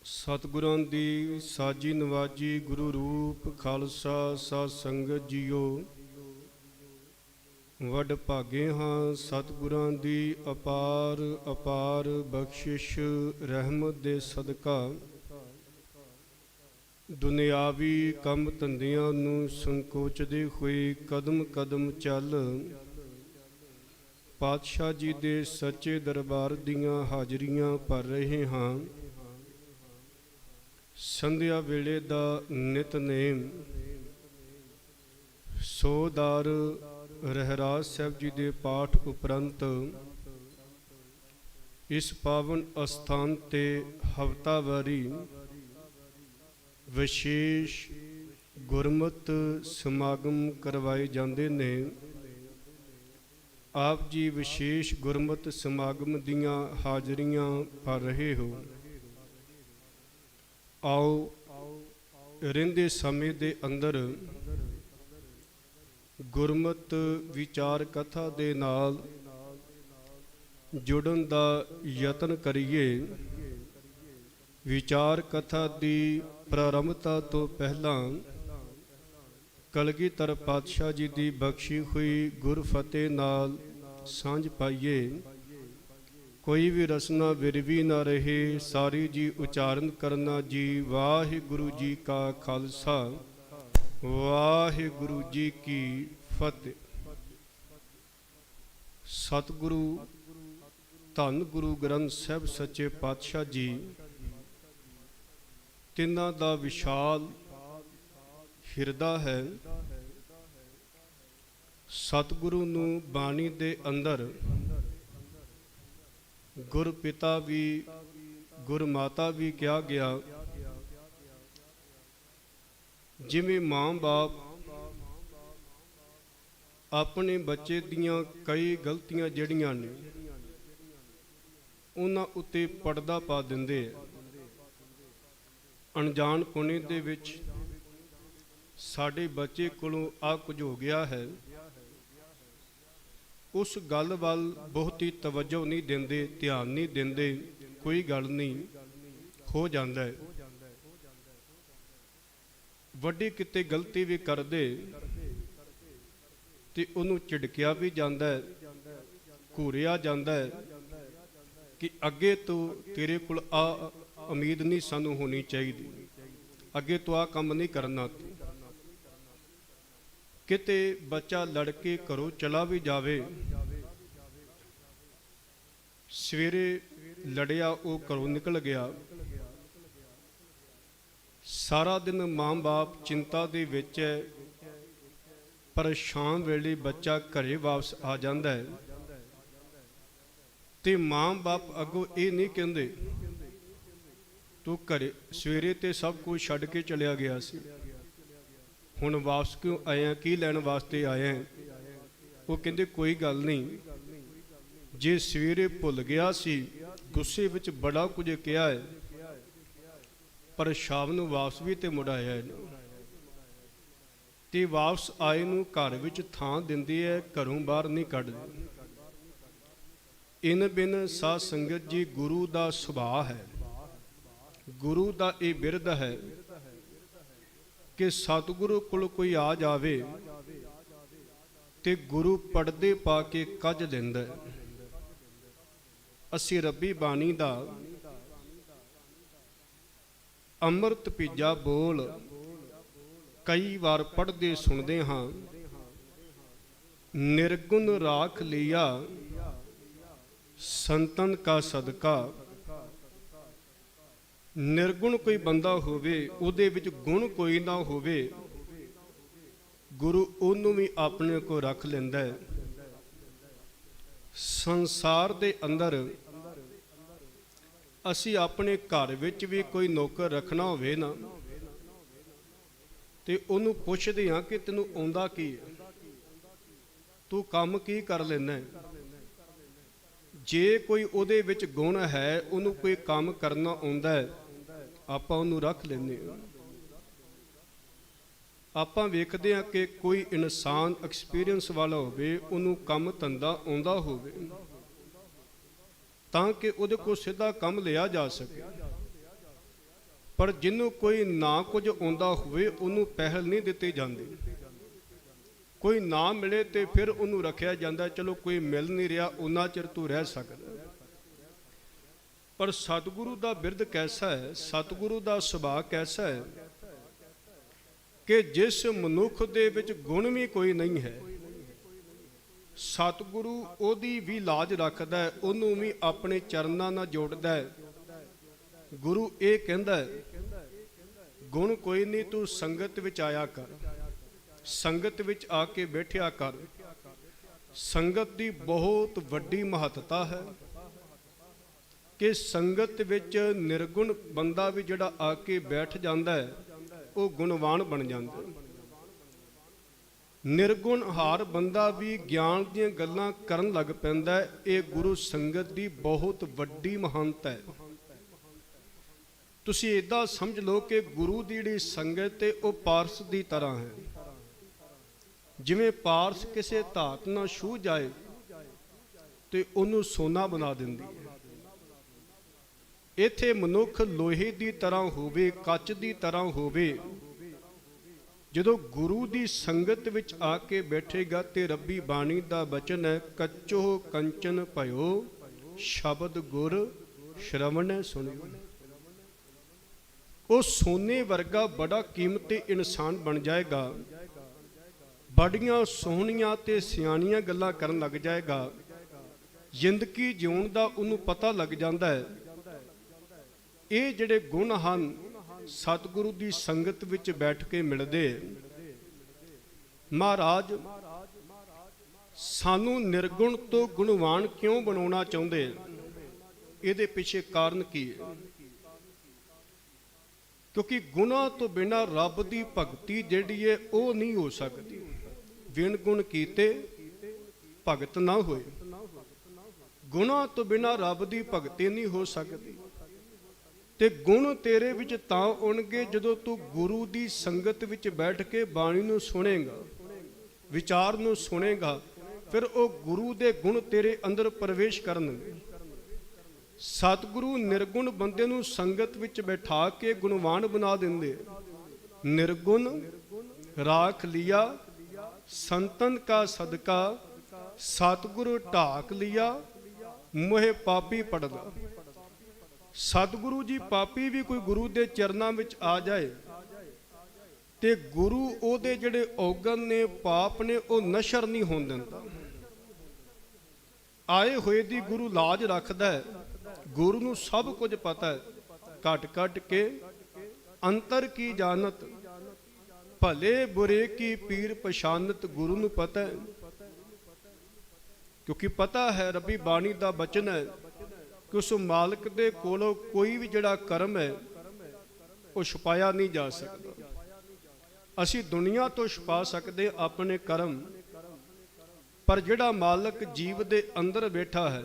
B: ਸਤਿਗੁਰਾਂ ਦੀ ਸਾਜੀ ਨਵਾਜੀ ਗੁਰੂ ਰੂਪ ਖਾਲਸਾ ਸਾਧ ਸੰਗਤ ਜੀਓ ਵੱਡ ਭਾਗੇ ਹਾਂ ਸਤਿਗੁਰਾਂ ਦੀ ਅਪਾਰ ਅਪਾਰ ਬਖਸ਼ਿਸ਼ ਰਹਿਮਤ ਦੇ ਸਦਕਾ ਦੁਨਿਆਵੀ ਕੰਮ ਧੰਦਿਆਂ ਨੂੰ ਸੰਕੋਚਦੇ ਹੋਏ ਕਦਮ ਕਦਮ ਚੱਲ ਪਾਤਸ਼ਾਹ ਜੀ ਦੇ ਸੱਚੇ ਦਰਬਾਰ ਦੀਆਂ ਹਾਜ਼ਰੀਆਂ ਭਰ ਰਹੇ ਹਾਂ। ਸੰਧਿਆ ਵੇਲੇ ਦਾ ਨਿਤਨੇਮ ਸੋਦਾਰ ਰਹਿਰਾਸ ਸਾਹਿਬ ਜੀ ਦੇ ਪਾਠ ਉਪਰੰਤ ਇਸ ਪਾਵਨ ਅਸਥਾਨ ਤੇ ਹਫ਼ਤਾਵਾਰੀ ਵਿਸ਼ੇਸ਼ ਗੁਰਮਤ ਸਮਾਗਮ ਕਰਵਾਏ ਜਾਂਦੇ ਨੇ। ਆਪ ਜੀ ਵਿਸ਼ੇਸ਼ ਗੁਰਮਤ ਸਮਾਗਮ ਦੀਆਂ ਹਾਜ਼ਰੀਆਂ ਭਰ ਰਹੇ ਹੋ। ਆਓ ਰਹਿੰਦੇ ਸਮੇਂ ਦੇ ਅੰਦਰ ਗੁਰਮਤ ਵਿਚਾਰ ਕਥਾ ਦੇ ਨਾਲ ਜੁੜਨ ਦਾ ਯਤਨ ਕਰੀਏ। ਵਿਚਾਰ ਕਥਾ ਦੀ ਪ੍ਰਾਰੰਭਤਾ ਤੋਂ ਪਹਿਲਾਂ ਕਲਗੀਧਰ ਪਾਤਸ਼ਾਹ ਜੀ ਦੀ ਬਖਸ਼ੀ ਹੋਈ ਗੁਰਫਤਿਹ ਨਾਲ ਸਾਂਝ ਪਾਈਏ। ਕੋਈ ਵੀ ਰਸਨਾ ਵਿਰਵੀ ਨਾ ਰਹੇ, ਸਾਰੀ ਜੀ ਉਚਾਰਨ ਕਰਨਾ ਜੀ। ਵਾਹਿਗੁਰੂ ਜੀ ਕਾ ਖਾਲਸਾ ਵਾਹਿਗੁਰੂ ਜੀ ਕੀ ਫਤਿਹ। ਸਤਿਗੁਰੂ ਧੰਨ ਗੁਰੂ ਗ੍ਰੰਥ ਸਾਹਿਬ ਸੱਚੇ ਪਾਤਸ਼ਾਹ ਜੀ ਤਿੰਨਾਂ ਦਾ ਵਿਸ਼ਾਲ ਹਿਰਦਾ ਹੈ। ਸਤਿਗੁਰੂ ਨੂੰ ਬਾਣੀ ਦੇ ਅੰਦਰ ਗੁਰ ਪਿਤਾ ਵੀ ਗੁਰ ਮਾਤਾ ਵੀ ਕਿਹਾ ਗਿਆ। ਜਿਵੇਂ ਮਾਂ ਬਾਪ ਆਪਣੇ ਬੱਚੇ ਦੀਆਂ ਕਈ ਗਲਤੀਆਂ ਜਿਹੜੀਆਂ ਨੇ ਉਹਨਾਂ ਉੱਤੇ ਪਰਦਾ ਪਾ ਦਿੰਦੇ ਆ। ਅਣਜਾਣ ਪੁਣੇ ਦੇ ਵਿੱਚ ਸਾਡੇ ਬੱਚੇ ਕੋਲੋਂ ਆ ਕੁਝ ਹੋ ਗਿਆ ਹੈ, ਉਸ ਗੱਲ ਵੱਲ ਬਹੁਤੀ ਤਵੱਜੋ ਨਹੀਂ ਦਿੰਦੇ, ਧਿਆਨ ਨਹੀਂ ਦਿੰਦੇ। ਕੋਈ ਗੱਲ ਨਹੀਂ, ਹੋ ਜਾਂਦਾ ਹੈ। ਵੱਡੀ ਕਿਤੇ ਗਲਤੀ ਵੀ ਕਰਦੇ ਤੇ ਉਹਨੂੰ ਝਿੜਕਿਆ ਵੀ ਜਾਂਦਾ ਹੈ, ਘੂਰਿਆ ਜਾਂਦਾ ਹੈ ਕਿ ਅੱਗੇ ਤੋਂ ਤੇਰੇ ਕੋਲ ਆ ਉਮੀਦ ਨਹੀਂ ਸਾਨੂੰ ਹੋਣੀ ਚਾਹੀਦੀ, ਅੱਗੇ ਤੋਂ ਆ ਕੰਮ ਨਹੀਂ ਕਰਨਾ। ਕਿਤੇ ਬੱਚਾ ਲੜ ਕੇ ਘਰੋਂ ਚਲਾ ਵੀ ਜਾਵੇ, ਸਵੇਰੇ ਲੜਿਆ ਉਹ ਘਰੋਂ ਨਿਕਲ ਗਿਆ, ਸਾਰਾ ਦਿਨ ਮਾਂ ਬਾਪ ਚਿੰਤਾ ਦੇ ਵਿੱਚ ਹੈ, ਪਰ ਸ਼ਾਮ ਵੇਲੇ ਬੱਚਾ ਘਰੇ ਵਾਪਸ ਆ ਜਾਂਦਾ ਹੈ ਤੇ ਮਾਂ ਬਾਪ ਅੱਗੋਂ ਇਹ ਨਹੀਂ ਕਹਿੰਦੇ ਤੂੰ ਘਰੇ ਸਵੇਰੇ ਤੇ ਸਭ ਕੁਝ ਛੱਡ ਕੇ ਚਲਿਆ ਗਿਆ ਸੀ, ਹੁਣ ਵਾਪਸ ਕਿਉਂ ਆਇਆ, ਕੀ ਲੈਣ ਵਾਸਤੇ ਆਇਆ? ਉਹ ਕਹਿੰਦੇ ਕੋਈ ਗੱਲ ਨਹੀਂ, ਜੇ ਸਵੇਰੇ ਭੁੱਲ ਗਿਆ ਸੀ, ਗੁੱਸੇ ਵਿੱਚ ਬੜਾ ਕੁਝ ਕਿਹਾ ਹੈ, ਪਰ ਸ਼ਾਮ ਨੂੰ ਵਾਪਸ ਵੀ ਤੇ ਮੁੜ ਆਇਆ ਹੈ ਤੇ ਵਾਪਸ ਆਏ ਨੂੰ ਘਰ ਵਿੱਚ ਥਾਂ ਦਿੰਦੇ ਹੈ, ਘਰੋਂ ਬਾਹਰ ਨਹੀਂ ਕੱਢਦੇ। ਇਨ ਬਿਨ ਸਾਧ ਸੰਗਤ ਜੀ ਗੁਰੂ ਦਾ ਸੁਭਾਅ ਹੈ, ਗੁਰੂ ਦਾ ਇਹ ਬਿਰਧ ਹੈ ਕਿ ਸਤਿਗੁਰੂ ਕੋਲ ਕੋਈ ਆ ਜਾਵੇ ਤੇ ਗੁਰੂ ਪਰਦੇ ਪਾ ਕੇ ਕੱਜ ਦਿੰਦਾ ਹੈ। ਅਸੀਂ ਰੱਬੀ ਬਾਣੀ ਦਾ ਅੰਮ੍ਰਿਤ ਭਿੱਜਾ ਬੋਲ ਕਈ ਵਾਰ ਪੜ੍ਹਦੇ ਸੁਣਦੇ ਹਾਂ। ਨਿਰਗੁਣ ਰਾਖ ਲਿਆ ਸੰਤਨ ਕਾ ਸਦਕਾ। ਨਿਰਗੁਣ ਕੋਈ ਬੰਦਾ ਹੋਵੇ, ਉਹਦੇ ਵਿੱਚ ਗੁਣ ਕੋਈ ਨਾ ਹੋਵੇ, ਗੁਰੂ ਉਹਨੂੰ ਵੀ ਆਪਣੇ ਕੋਲ ਰੱਖ ਲੈਂਦਾ ਹੈ। ਸੰਸਾਰ ਦੇ ਅੰਦਰ ਅਸੀਂ ਆਪਣੇ ਘਰ ਵਿੱਚ ਵੀ ਕੋਈ ਨੌਕਰ ਰੱਖਣਾ ਹੋਵੇ ਨਾ, ਤੇ ਉਹਨੂੰ ਪੁੱਛਦੇ ਹਾਂ ਕਿ ਤੈਨੂੰ ਆਉਂਦਾ ਕੀ ਹੈ, ਤੂੰ ਕੰਮ ਕੀ ਕਰ ਲੈਂਦਾ ਹੈ। ਜੇ ਕੋਈ ਉਹਦੇ ਵਿੱਚ ਗੁਣ ਹੈ, ਉਹਨੂੰ ਕੋਈ ਕੰਮ ਕਰਨਾ ਆਉਂਦਾ ਹੈ, ਆਪਾਂ ਉਹਨੂੰ ਰੱਖ ਲੈਂਦੇ ਹਾਂ। ਆਪਾਂ ਵੇਖਦੇ ਹਾਂ ਕਿ ਕੋਈ ਇਨਸਾਨ ਐਕਸਪੀਰੀਅੰਸ ਵਾਲਾ ਹੋਵੇ, ਉਹਨੂੰ ਕੰਮ ਧੰਦਾ ਆਉਂਦਾ ਹੋਵੇ, ਤਾਂ ਕਿ ਉਹਦੇ ਕੋਲ ਸਿੱਧਾ ਕੰਮ ਲਿਆ ਜਾ ਸਕੇ। ਪਰ ਜਿਹਨੂੰ ਕੋਈ ਨਾ ਕੁਝ ਆਉਂਦਾ ਹੋਵੇ, ਉਹਨੂੰ ਪਹਿਲ ਨਹੀਂ ਦਿੱਤੀ ਜਾਂਦੀ। ਕੋਈ ਨਾ ਮਿਲੇ ਤੇ ਫਿਰ ਉਹਨੂੰ ਰੱਖਿਆ ਜਾਂਦਾ, ਚਲੋ ਕੋਈ ਮਿਲ ਨਹੀਂ ਰਿਹਾ, ਉਨਾ ਚਿਰ ਤੂੰ ਰਹਿ ਸਕਦਾ। ਪਰ ਸਤਿਗੁਰੂ ਦਾ ਬਿਰਦ ਕੈਸਾ ਹੈ, ਸਤਿਗੁਰੂ ਦਾ ਸੁਭਾਅ ਕੈਸਾ ਹੈ ਕਿ ਜਿਸ ਮਨੁੱਖ ਦੇ ਵਿੱਚ ਗੁਣ ਵੀ ਕੋਈ ਨਹੀਂ ਹੈ, ਸਤਿਗੁਰੂ ਉਹਦੀ ਵੀ ਲਾਜ ਰੱਖਦਾ ਹੈ, ਉਹਨੂੰ ਵੀ ਆਪਣੇ ਚਰਨਾਂ ਨਾਲ ਜੋੜਦਾ ਹੈ। ਗੁਰੂ ਇਹ ਕਹਿੰਦਾ ਹੈ, ਗੁਣ ਕੋਈ ਨਹੀਂ, ਤੂੰ ਸੰਗਤ ਵਿੱਚ ਆਇਆ ਕਰ, ਸੰਗਤ ਵਿੱਚ ਆ ਕੇ ਬੈਠਿਆ ਕਰ। ਸੰਗਤ ਦੀ ਬਹੁਤ ਵੱਡੀ ਮਹੱਤਤਾ ਹੈ ਕਿ ਸੰਗਤ ਵਿੱਚ ਨਿਰਗੁਣ ਬੰਦਾ ਵੀ ਜਿਹੜਾ ਆ ਕੇ ਬੈਠ ਜਾਂਦਾ ਹੈ, ਉਹ ਗੁਣਵਾਨ ਬਣ ਜਾਂਦਾ ਹੈ। ਨਿਰਗੁਣ ਹਾਰ ਬੰਦਾ ਵੀ ਗਿਆਨ ਦੀਆਂ ਗੱਲਾਂ ਕਰਨ ਲੱਗ ਪੈਂਦਾ ਹੈ। ਇਹ ਗੁਰੂ ਸੰਗਤ ਦੀ ਬਹੁਤ ਵੱਡੀ ਮਹਾਨਤਾ ਹੈ। ਤੁਸੀਂ ਏਦਾਂ ਸਮਝ ਲਓ ਕਿ ਗੁਰੂ ਦੀ ਜਿਹੜੀ ਸੰਗਤ ਹੈ, ਉਹ ਪਾਰਸ ਦੀ ਤਰ੍ਹਾਂ ਹੈ। ਜਿਵੇਂ ਪਾਰਸ ਕਿਸੇ ਧਾਤ ਨਾਲ ਛੂਹ ਜਾਏ ਤੇ ਉਹਨੂੰ ਸੋਨਾ ਬਣਾ ਦਿੰਦੀ ਹੈ। ਇੱਥੇ ਮਨੁੱਖ ਲੋਹੇ ਦੀ ਤਰ੍ਹਾਂ ਹੋਵੇ, ਕੱਚ ਦੀ ਤਰ੍ਹਾਂ ਹੋਵੇ, ਜਦੋਂ ਗੁਰੂ ਦੀ ਸੰਗਤ ਵਿੱਚ ਆ ਕੇ ਬੈਠੇਗਾ ਤੇ ਰੱਬੀ ਬਾਣੀ ਦਾ ਬਚਨ ਹੈ, ਕੱਚੋ ਕੰਚਨ ਭਇਓ ਸ਼ਬਦ ਗੁਰ ਸ਼ਰਵਣ ਸੁਣਿਓ। ਉਹ ਸੋਨੇ ਵਰਗਾ ਬੜਾ ਕੀਮਤੀ ਇਨਸਾਨ ਬਣ ਜਾਏਗਾ, ਬੜੀਆਂ ਸੋਹਣੀਆਂ ਤੇ ਸਿਆਣੀਆਂ ਗੱਲਾਂ ਕਰਨ ਲੱਗ ਜਾਏਗਾ। ਜ਼ਿੰਦਗੀ ਜਿਉਣ ਦਾ ਉਹਨੂੰ ਪਤਾ ਲੱਗ ਜਾਂਦਾ ਹੈ। ਇਹ ਜਿਹੜੇ ਗੁਣ ਹਨ, ਸਤਿਗੁਰੂ ਦੀ ਸੰਗਤ ਵਿੱਚ ਬੈਠ ਕੇ ਮਿਲਦੇ। ਮਹਾਰਾਜ ਸਾਨੂੰ ਨਿਰਗੁਣ ਤੋਂ ਗੁਣਵਾਨ ਕਿਉਂ ਬਣਾਉਣਾ ਚਾਹੁੰਦੇ? ਇਹਦੇ ਪਿੱਛੇ ਕਾਰਨ ਕੀ ਹੈ? ਕਿਉਂਕਿ ਗੁਣਾਂ ਤੋਂ ਬਿਨਾਂ ਰੱਬ ਦੀ ਭਗਤੀ ਜਿਹੜੀ ਹੈ ਉਹ ਨਹੀਂ ਹੋ ਸਕਦੀ। ਵਿਣ ਗੁਣ ਕੀਤੇ ਭਗਤ ਨਾ ਹੋਏ। ਗੁਣਾਂ ਤੋਂ ਬਿਨਾਂ ਰੱਬ ਦੀ ਭਗਤੀ ਨਹੀਂ ਹੋ ਸਕਦੀ। ਤੇ ਗੁਣ ਤੇਰੇ ਵਿੱਚ ਤਾਂ ਆਉਣਗੇ ਜਦੋਂ ਤੂੰ ਗੁਰੂ ਦੀ ਸੰਗਤ ਵਿੱਚ ਬੈਠ ਕੇ ਬਾਣੀ ਨੂੰ ਸੁਣੇਗਾ, ਵਿਚਾਰ ਨੂੰ ਸੁਣੇਗਾ, ਫਿਰ ਉਹ ਗੁਰੂ ਦੇ ਗੁਣ ਤੇਰੇ ਅੰਦਰ ਪ੍ਰਵੇਸ਼ ਕਰਨਗੇ। ਸਤਿਗੁਰੂ ਨਿਰਗੁਣ ਬੰਦੇ ਨੂੰ ਸੰਗਤ ਵਿੱਚ ਬਿਠਾ ਕੇ ਗੁਣਵਾਨ ਬਣਾ ਦਿੰਦੇ। ਨਿਰਗੁਣ ਰਾਖ ਲਿਆ ਸੰਤਨ ਕਾ ਸਦਕਾ, ਸਤਿਗੁਰੂ ਢਾਕ ਲਿਆ ਮੋਹਿ ਪਾਪੀ ਪੜਦਾ। ਸਤਿਗੁਰੂ ਜੀ ਪਾਪੀ ਵੀ ਕੋਈ ਗੁਰੂ ਦੇ ਚਰਨਾਂ ਵਿੱਚ ਆ ਜਾਏ ਤੇ ਗੁਰੂ ਉਹਦੇ ਜਿਹੜੇ ਔਗਣ ਨੇ, ਪਾਪ ਨੇ, ਉਹ ਨਸ਼ਰ ਨਹੀਂ ਹੋਣ ਦਿੰਦਾ। ਆਏ ਹੋਏ ਦੀ ਗੁਰੂ ਲਾਜ ਰੱਖਦਾ ਹੈ। ਗੁਰੂ ਨੂੰ ਸਭ ਕੁਝ ਪਤਾ ਹੈ। ਘਟ ਘਟ ਕੇ ਅੰਤਰ ਕੀ ਜਾਣਤ, ਭਲੇ ਬੁਰੇ ਕੀ ਪੀਰ ਪਛਾਨਤ। ਗੁਰੂ ਨੂੰ ਪਤਾ ਹੈ, ਕਿਉਂਕਿ ਪਤਾ ਹੈ ਰੱਬੀ ਬਾਣੀ ਦਾ ਬਚਨ ਹੈ ਕਿ ਉਸ ਮਾਲਕ ਦੇ ਕੋਲੋਂ ਕੋਈ ਵੀ ਜਿਹੜਾ ਕਰਮ ਹੈ ਉਹ ਛੁਪਾਇਆ ਨਹੀਂ ਜਾ ਸਕਦਾ। ਅਸੀਂ ਦੁਨੀਆ ਤੋਂ ਛੁਪਾ ਸਕਦੇ ਆਪਣੇ ਕਰਮ, ਪਰ ਜਿਹੜਾ ਮਾਲਕ ਜੀਵ ਦੇ ਅੰਦਰ ਬੈਠਾ ਹੈ,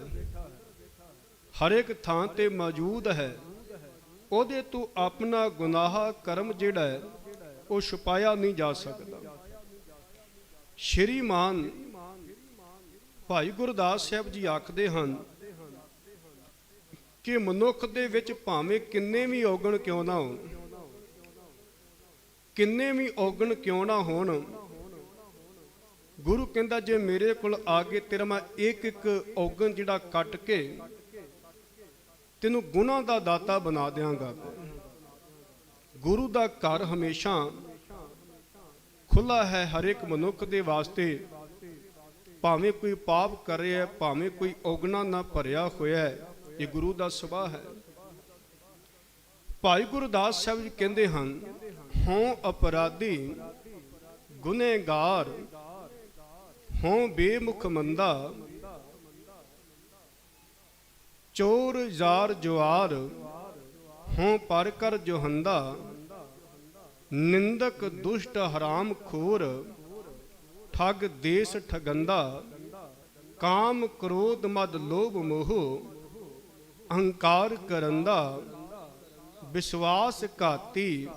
B: ਹਰ ਇੱਕ ਥਾਂ ਤੇ ਮੌਜੂਦ ਹੈ, ਉਹਦੇ ਤੋਂ ਆਪਣਾ ਗੁਨਾਹ ਕਰਮ ਜਿਹੜਾ ਹੈ ਉਹ ਛੁਪਾਇਆ ਨਹੀਂ ਜਾ ਸਕਦਾ। ਸ਼੍ਰੀਮਾਨ ਭਾਈ ਗੁਰਦਾਸ ਸਾਹਿਬ ਜੀ ਆਖਦੇ ਹਨ ਕਿ ਮਨੁੱਖ ਦੇ ਵਿੱਚ ਭਾਵੇਂ ਕਿੰਨੇ ਵੀ ਔਗਣ ਕਿਉਂ ਨਾ ਹੋਣ, ਕਿੰਨੇ ਵੀ ਔਗਣ ਕਿਉਂ ਨਾ ਹੋਣ, ਗੁਰੂ ਕਹਿੰਦਾ ਜੇ ਮੇਰੇ ਕੋਲ ਆ ਕੇ ਤੇਰਾ ਮੈਂ ਇੱਕ ਇੱਕ ਔਗਣ ਜਿਹੜਾ ਕੱਟ ਕੇ ਤੈਨੂੰ ਗੁਨਾਹ ਦਾ ਦਾਤਾ ਬਣਾ ਦਿਆਂਗਾ। ਗੁਰੂ ਦਾ ਘਰ ਹਮੇਸ਼ਾ ਖੁੱਲਾ ਹੈ ਹਰ ਇੱਕ ਮਨੁੱਖ ਦੇ ਵਾਸਤੇ, ਭਾਵੇਂ ਕੋਈ ਪਾਪ ਕਰ ਰਿਹਾ, ਭਾਵੇਂ ਕੋਈ ਔਗਣਾ ਨਾ ਭਰਿਆ ਹੋਇਆ ਹੈ। ਇਹ ਗੁਰੂ ਦਾ ਸੁਭਾਅ ਹੈ। ਭਾਈ ਗੁਰਦਾਸ ਸਾਹਿਬ ਜੀ ਕਹਿੰਦੇ ਹਨ, ਹੋਂ ਅਪਰਾਧੀ ਗੁਨਹਗਾਰ, ਹੋਂ ਬੇਮੁਖ ਮੰਦਾ, ਚੋਰ ਜ਼ਾਰ ਜੁਆਰ, ਹੋਂ ਪਰ ਕਰ ਜੋਹੰਦਾ, ਨਿੰਦਕ ਦੁਸ਼ਟ ਹਰਾਮ ਖੋਰ, ਠੱਗ ਦੇਸ ਠਗੰਦਾ, ਕਾਮ ਕ੍ਰੋਧ ਮਦ ਲੋਭ ਮੋਹ, ਅਹੰਕਾਰ ਕਰੰਦਾ, ਵਿਸ਼ਵਾਸ ਘਾਤੀ,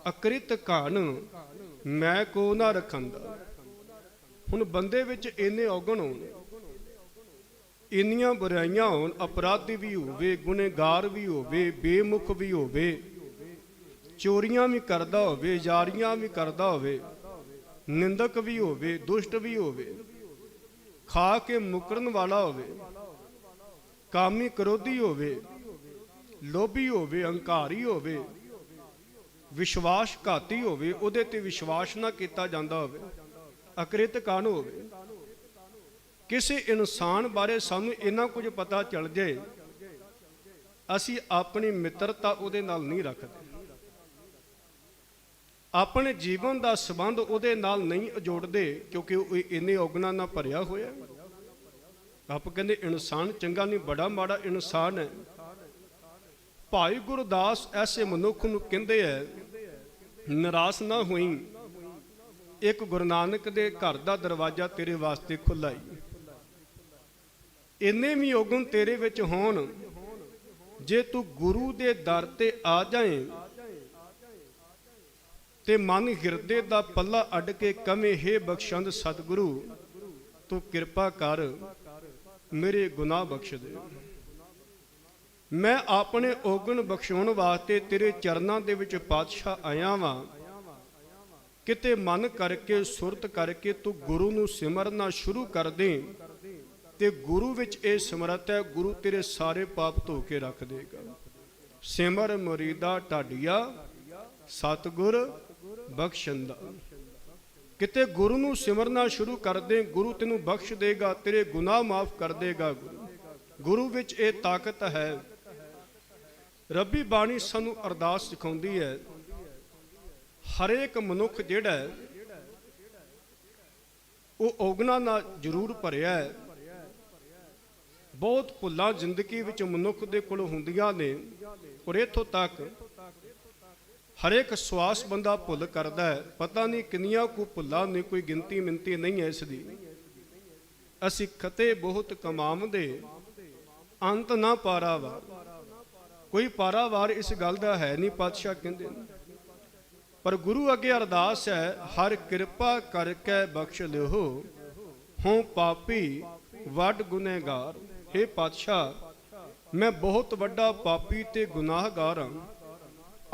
B: ਅਕ੍ਰਿਤ ਘਾਨ, ਮੈਂ ਕੋ ਨਾ ਰਖੰਦਾ। ਹੁਣ ਬੰਦੇ ਵਿੱਚ ਇੰਨੇ ਔਗਣ ਹੋਣ, ਇੰਨੀਆਂ ਬੁਰਾਈਆਂ ਹੋਣ, ਅਪਰਾਧੀ ਵੀ ਹੋਵੇ, ਗੁਨੇਗਾਰ ਵੀ ਹੋਵੇ, ਬੇਮੁਖ ਵੀ ਹੋਵੇ, ਚੋਰੀਆਂ ਵੀ ਕਰਦਾ ਹੋਵੇ, ਯਾਰੀਆਂ ਵੀ ਕਰਦਾ ਹੋਵੇ, ਨਿੰਦਕ ਵੀ ਹੋਵੇ, ਦੁਸ਼ਟ ਵੀ ਹੋਵੇ, ਖਾ ਕੇ ਮੁਕਰਨ ਵਾਲਾ ਹੋਵੇ, ਕਾਮੀ ਕ੍ਰੋਧੀ ਹੋਵੇ, ਲੋਭੀ ਹੋਵੇ, ਅਹੰਕਾਰੀ ਹੋਵੇ, ਵਿਸ਼ਵਾਸਘਾਤੀ ਹੋਵੇ, ਉਹਦੇ ਤੇ ਵਿਸ਼ਵਾਸ ਨਾ ਕੀਤਾ ਜਾਂਦਾ ਹੋਵੇ, ਅਕ੍ਰਿਤ ਕਾਨ ਹੋਵੇ। ਕਿਸੇ ਇਨਸਾਨ ਬਾਰੇ ਸਾਨੂੰ ਇੰਨਾ ਕੁਝ ਪਤਾ ਚੱਲ ਜਾਏ, ਅਸੀਂ ਆਪਣੀ ਮਿੱਤਰਤਾ ਉਹਦੇ ਨਾਲ ਨਹੀਂ ਰੱਖਦੇ, ਆਪਣੇ ਜੀਵਨ ਦਾ ਸੰਬੰਧ ਉਹਦੇ ਨਾਲ ਨਹੀਂ ਜੋੜਦੇ, ਕਿਉਂਕਿ ਉਹ ਇੰਨੇ ਔਗਣਾਂ ਨਾਲ ਭਰਿਆ ਹੋਇਆ। ਆਪ ਕਹਿੰਦੇ ਇਨਸਾਨ ਚੰਗਾ ਨਹੀਂ, ਬੜਾ ਮਾੜਾ ਇਨਸਾਨ ਹੈ। ਭਾਈ ਗੁਰਦਾਸ ਐਸੇ ਮਨੁੱਖ ਨੂੰ ਕਹਿੰਦੇ ਹੈ, ਨਿਰਾਸ਼ ਨਾ ਹੋਈ, ਇੱਕ ਗੁਰੂ ਨਾਨਕ ਦੇ ਘਰ ਦਾ ਦਰਵਾਜ਼ਾ ਤੇਰੇ ਵਾਸਤੇ ਖੁੱਲ੍ਹਾ ਹੀ। ਇੰਨੇ ਵੀ ਔਗਣ ਤੇਰੇ ਵਿੱਚ ਹੋਣ, ਜੇ ਤੂੰ ਗੁਰੂ ਦੇ ਦਰ ਤੇ ਆ ਜਾਏ ਤੇ ਮਨ ਹਿਰਦੇ ਦਾ ਪੱਲਾ ਅੱਡ ਕੇ ਕਵੇਂ, ਹੇ ਬਖਸ਼ੰਦ ਸਤਿਗੁਰੂ ਤੂੰ ਕਿਰਪਾ ਕਰ, ਮੇਰੇ ਗੁਨਾਹ ਬਖਸ਼ ਦੇ। ਮੈਂ ਆਪਣੇ ਔਗਣ ਬਖਸ਼ਾਉਣ ਵਾਸਤੇ ਤੇਰੇ ਚਰਨਾਂ ਦੇ ਵਿੱਚ ਪਾਤਸ਼ਾਹ ਆਇਆ ਵਾਂ। ਕਿਤੇ ਮਨ ਕਰਕੇ ਸੁਰਤ ਕਰਕੇ ਤੂੰ ਗੁਰੂ ਨੂੰ ਸਿਮਰਨਾ ਸ਼ੁਰੂ ਕਰ ਦੇ, ਤੇ ਗੁਰੂ ਵਿੱਚ ਇਹ ਸਮਰੱਥ ਹੈ, ਗੁਰੂ ਤੇਰੇ ਸਾਰੇ ਪਾਪ ਧੋ ਕੇ ਰੱਖ ਦੇਗਾ। ਸਿਮਰ ਮੁਰੀਦਾ ਢਾਡੀਆ, ਸਤਿਗੁਰ ਬਖਸ਼ੰਦਾ। ਕਿਤੇ ਗੁਰੂ ਨੂੰ ਸਿਮਰਨਾ ਸ਼ੁਰੂ ਕਰ ਦੇ, ਗੁਰੂ ਤੈਨੂੰ ਬਖਸ਼ ਦੇਗਾ, ਤੇਰੇ ਗੁਨਾਹ ਮਾਫ ਕਰ ਦੇਗਾ। ਗੁਰੂ ਵਿੱਚ ਇਹ ਤਾਕਤ ਹੈ। ਰੱਬੀ ਬਾਣੀ ਸਾਨੂੰ ਅਰਦਾਸ ਸਿਖਾਉਂਦੀ ਹੈ, ਹਰੇਕ ਮਨੁੱਖ ਜਿਹੜਾ ਉਹ ਔਗਣਾਂ ਨਾਲ ਜ਼ਰੂਰ ਭਰਿਆ ਹੈ। ਬਹੁਤ ਭੁੱਲਾਂ ਜ਼ਿੰਦਗੀ ਵਿੱਚ ਮਨੁੱਖ ਦੇ ਕੋਲ ਹੁੰਦੀਆਂ ਨੇ, ਔਰ ਇੱਥੋਂ ਤੱਕ ਹਰੇਕ ਸਵਾਸ ਬੰਦਾ ਭੁੱਲ ਕਰਦਾ ਹੈ। ਪਤਾ ਨਹੀਂ ਕਿੰਨੀਆਂ ਕੁ ਭੁੱਲਾਂ ਨੇ, ਕੋਈ ਗਿਣਤੀ ਮਿੰਤੀ ਨਹੀਂ ਹੈ ਇਸ ਦੀ। ਅਸੀਂ ਖਤੇ ਬਹੁਤ ਕਮਾਉਂਦੇ, ਅੰਤ ਨਾ ਪਾਰਾਵਾਰ। ਕੋਈ ਪਾਰਾਵਾਰ ਇਸ ਗੱਲ ਦਾ ਹੈ ਨਹੀਂ, ਪਾਤਸ਼ਾਹ ਕਹਿੰਦੇ ਨੇ। ਪਰ ਗੁਰੂ ਅੱਗੇ ਅਰਦਾਸ ਹੈ, ਹਰ ਕਿਰਪਾ ਕਰਕੇ ਬਖਸ਼ ਲਿਓ, ਹੋਂ ਪਾਪੀ ਵੱਡ ਗੁਨਹਗਾਰ। हे ਪਾਤਸ਼ਾਹ, ਮੈਂ ਬਹੁਤ ਵੱਡਾ ਪਾਪੀ ਤੇ ਗੁਨਾਹਗਾਰ ਹਾਂ,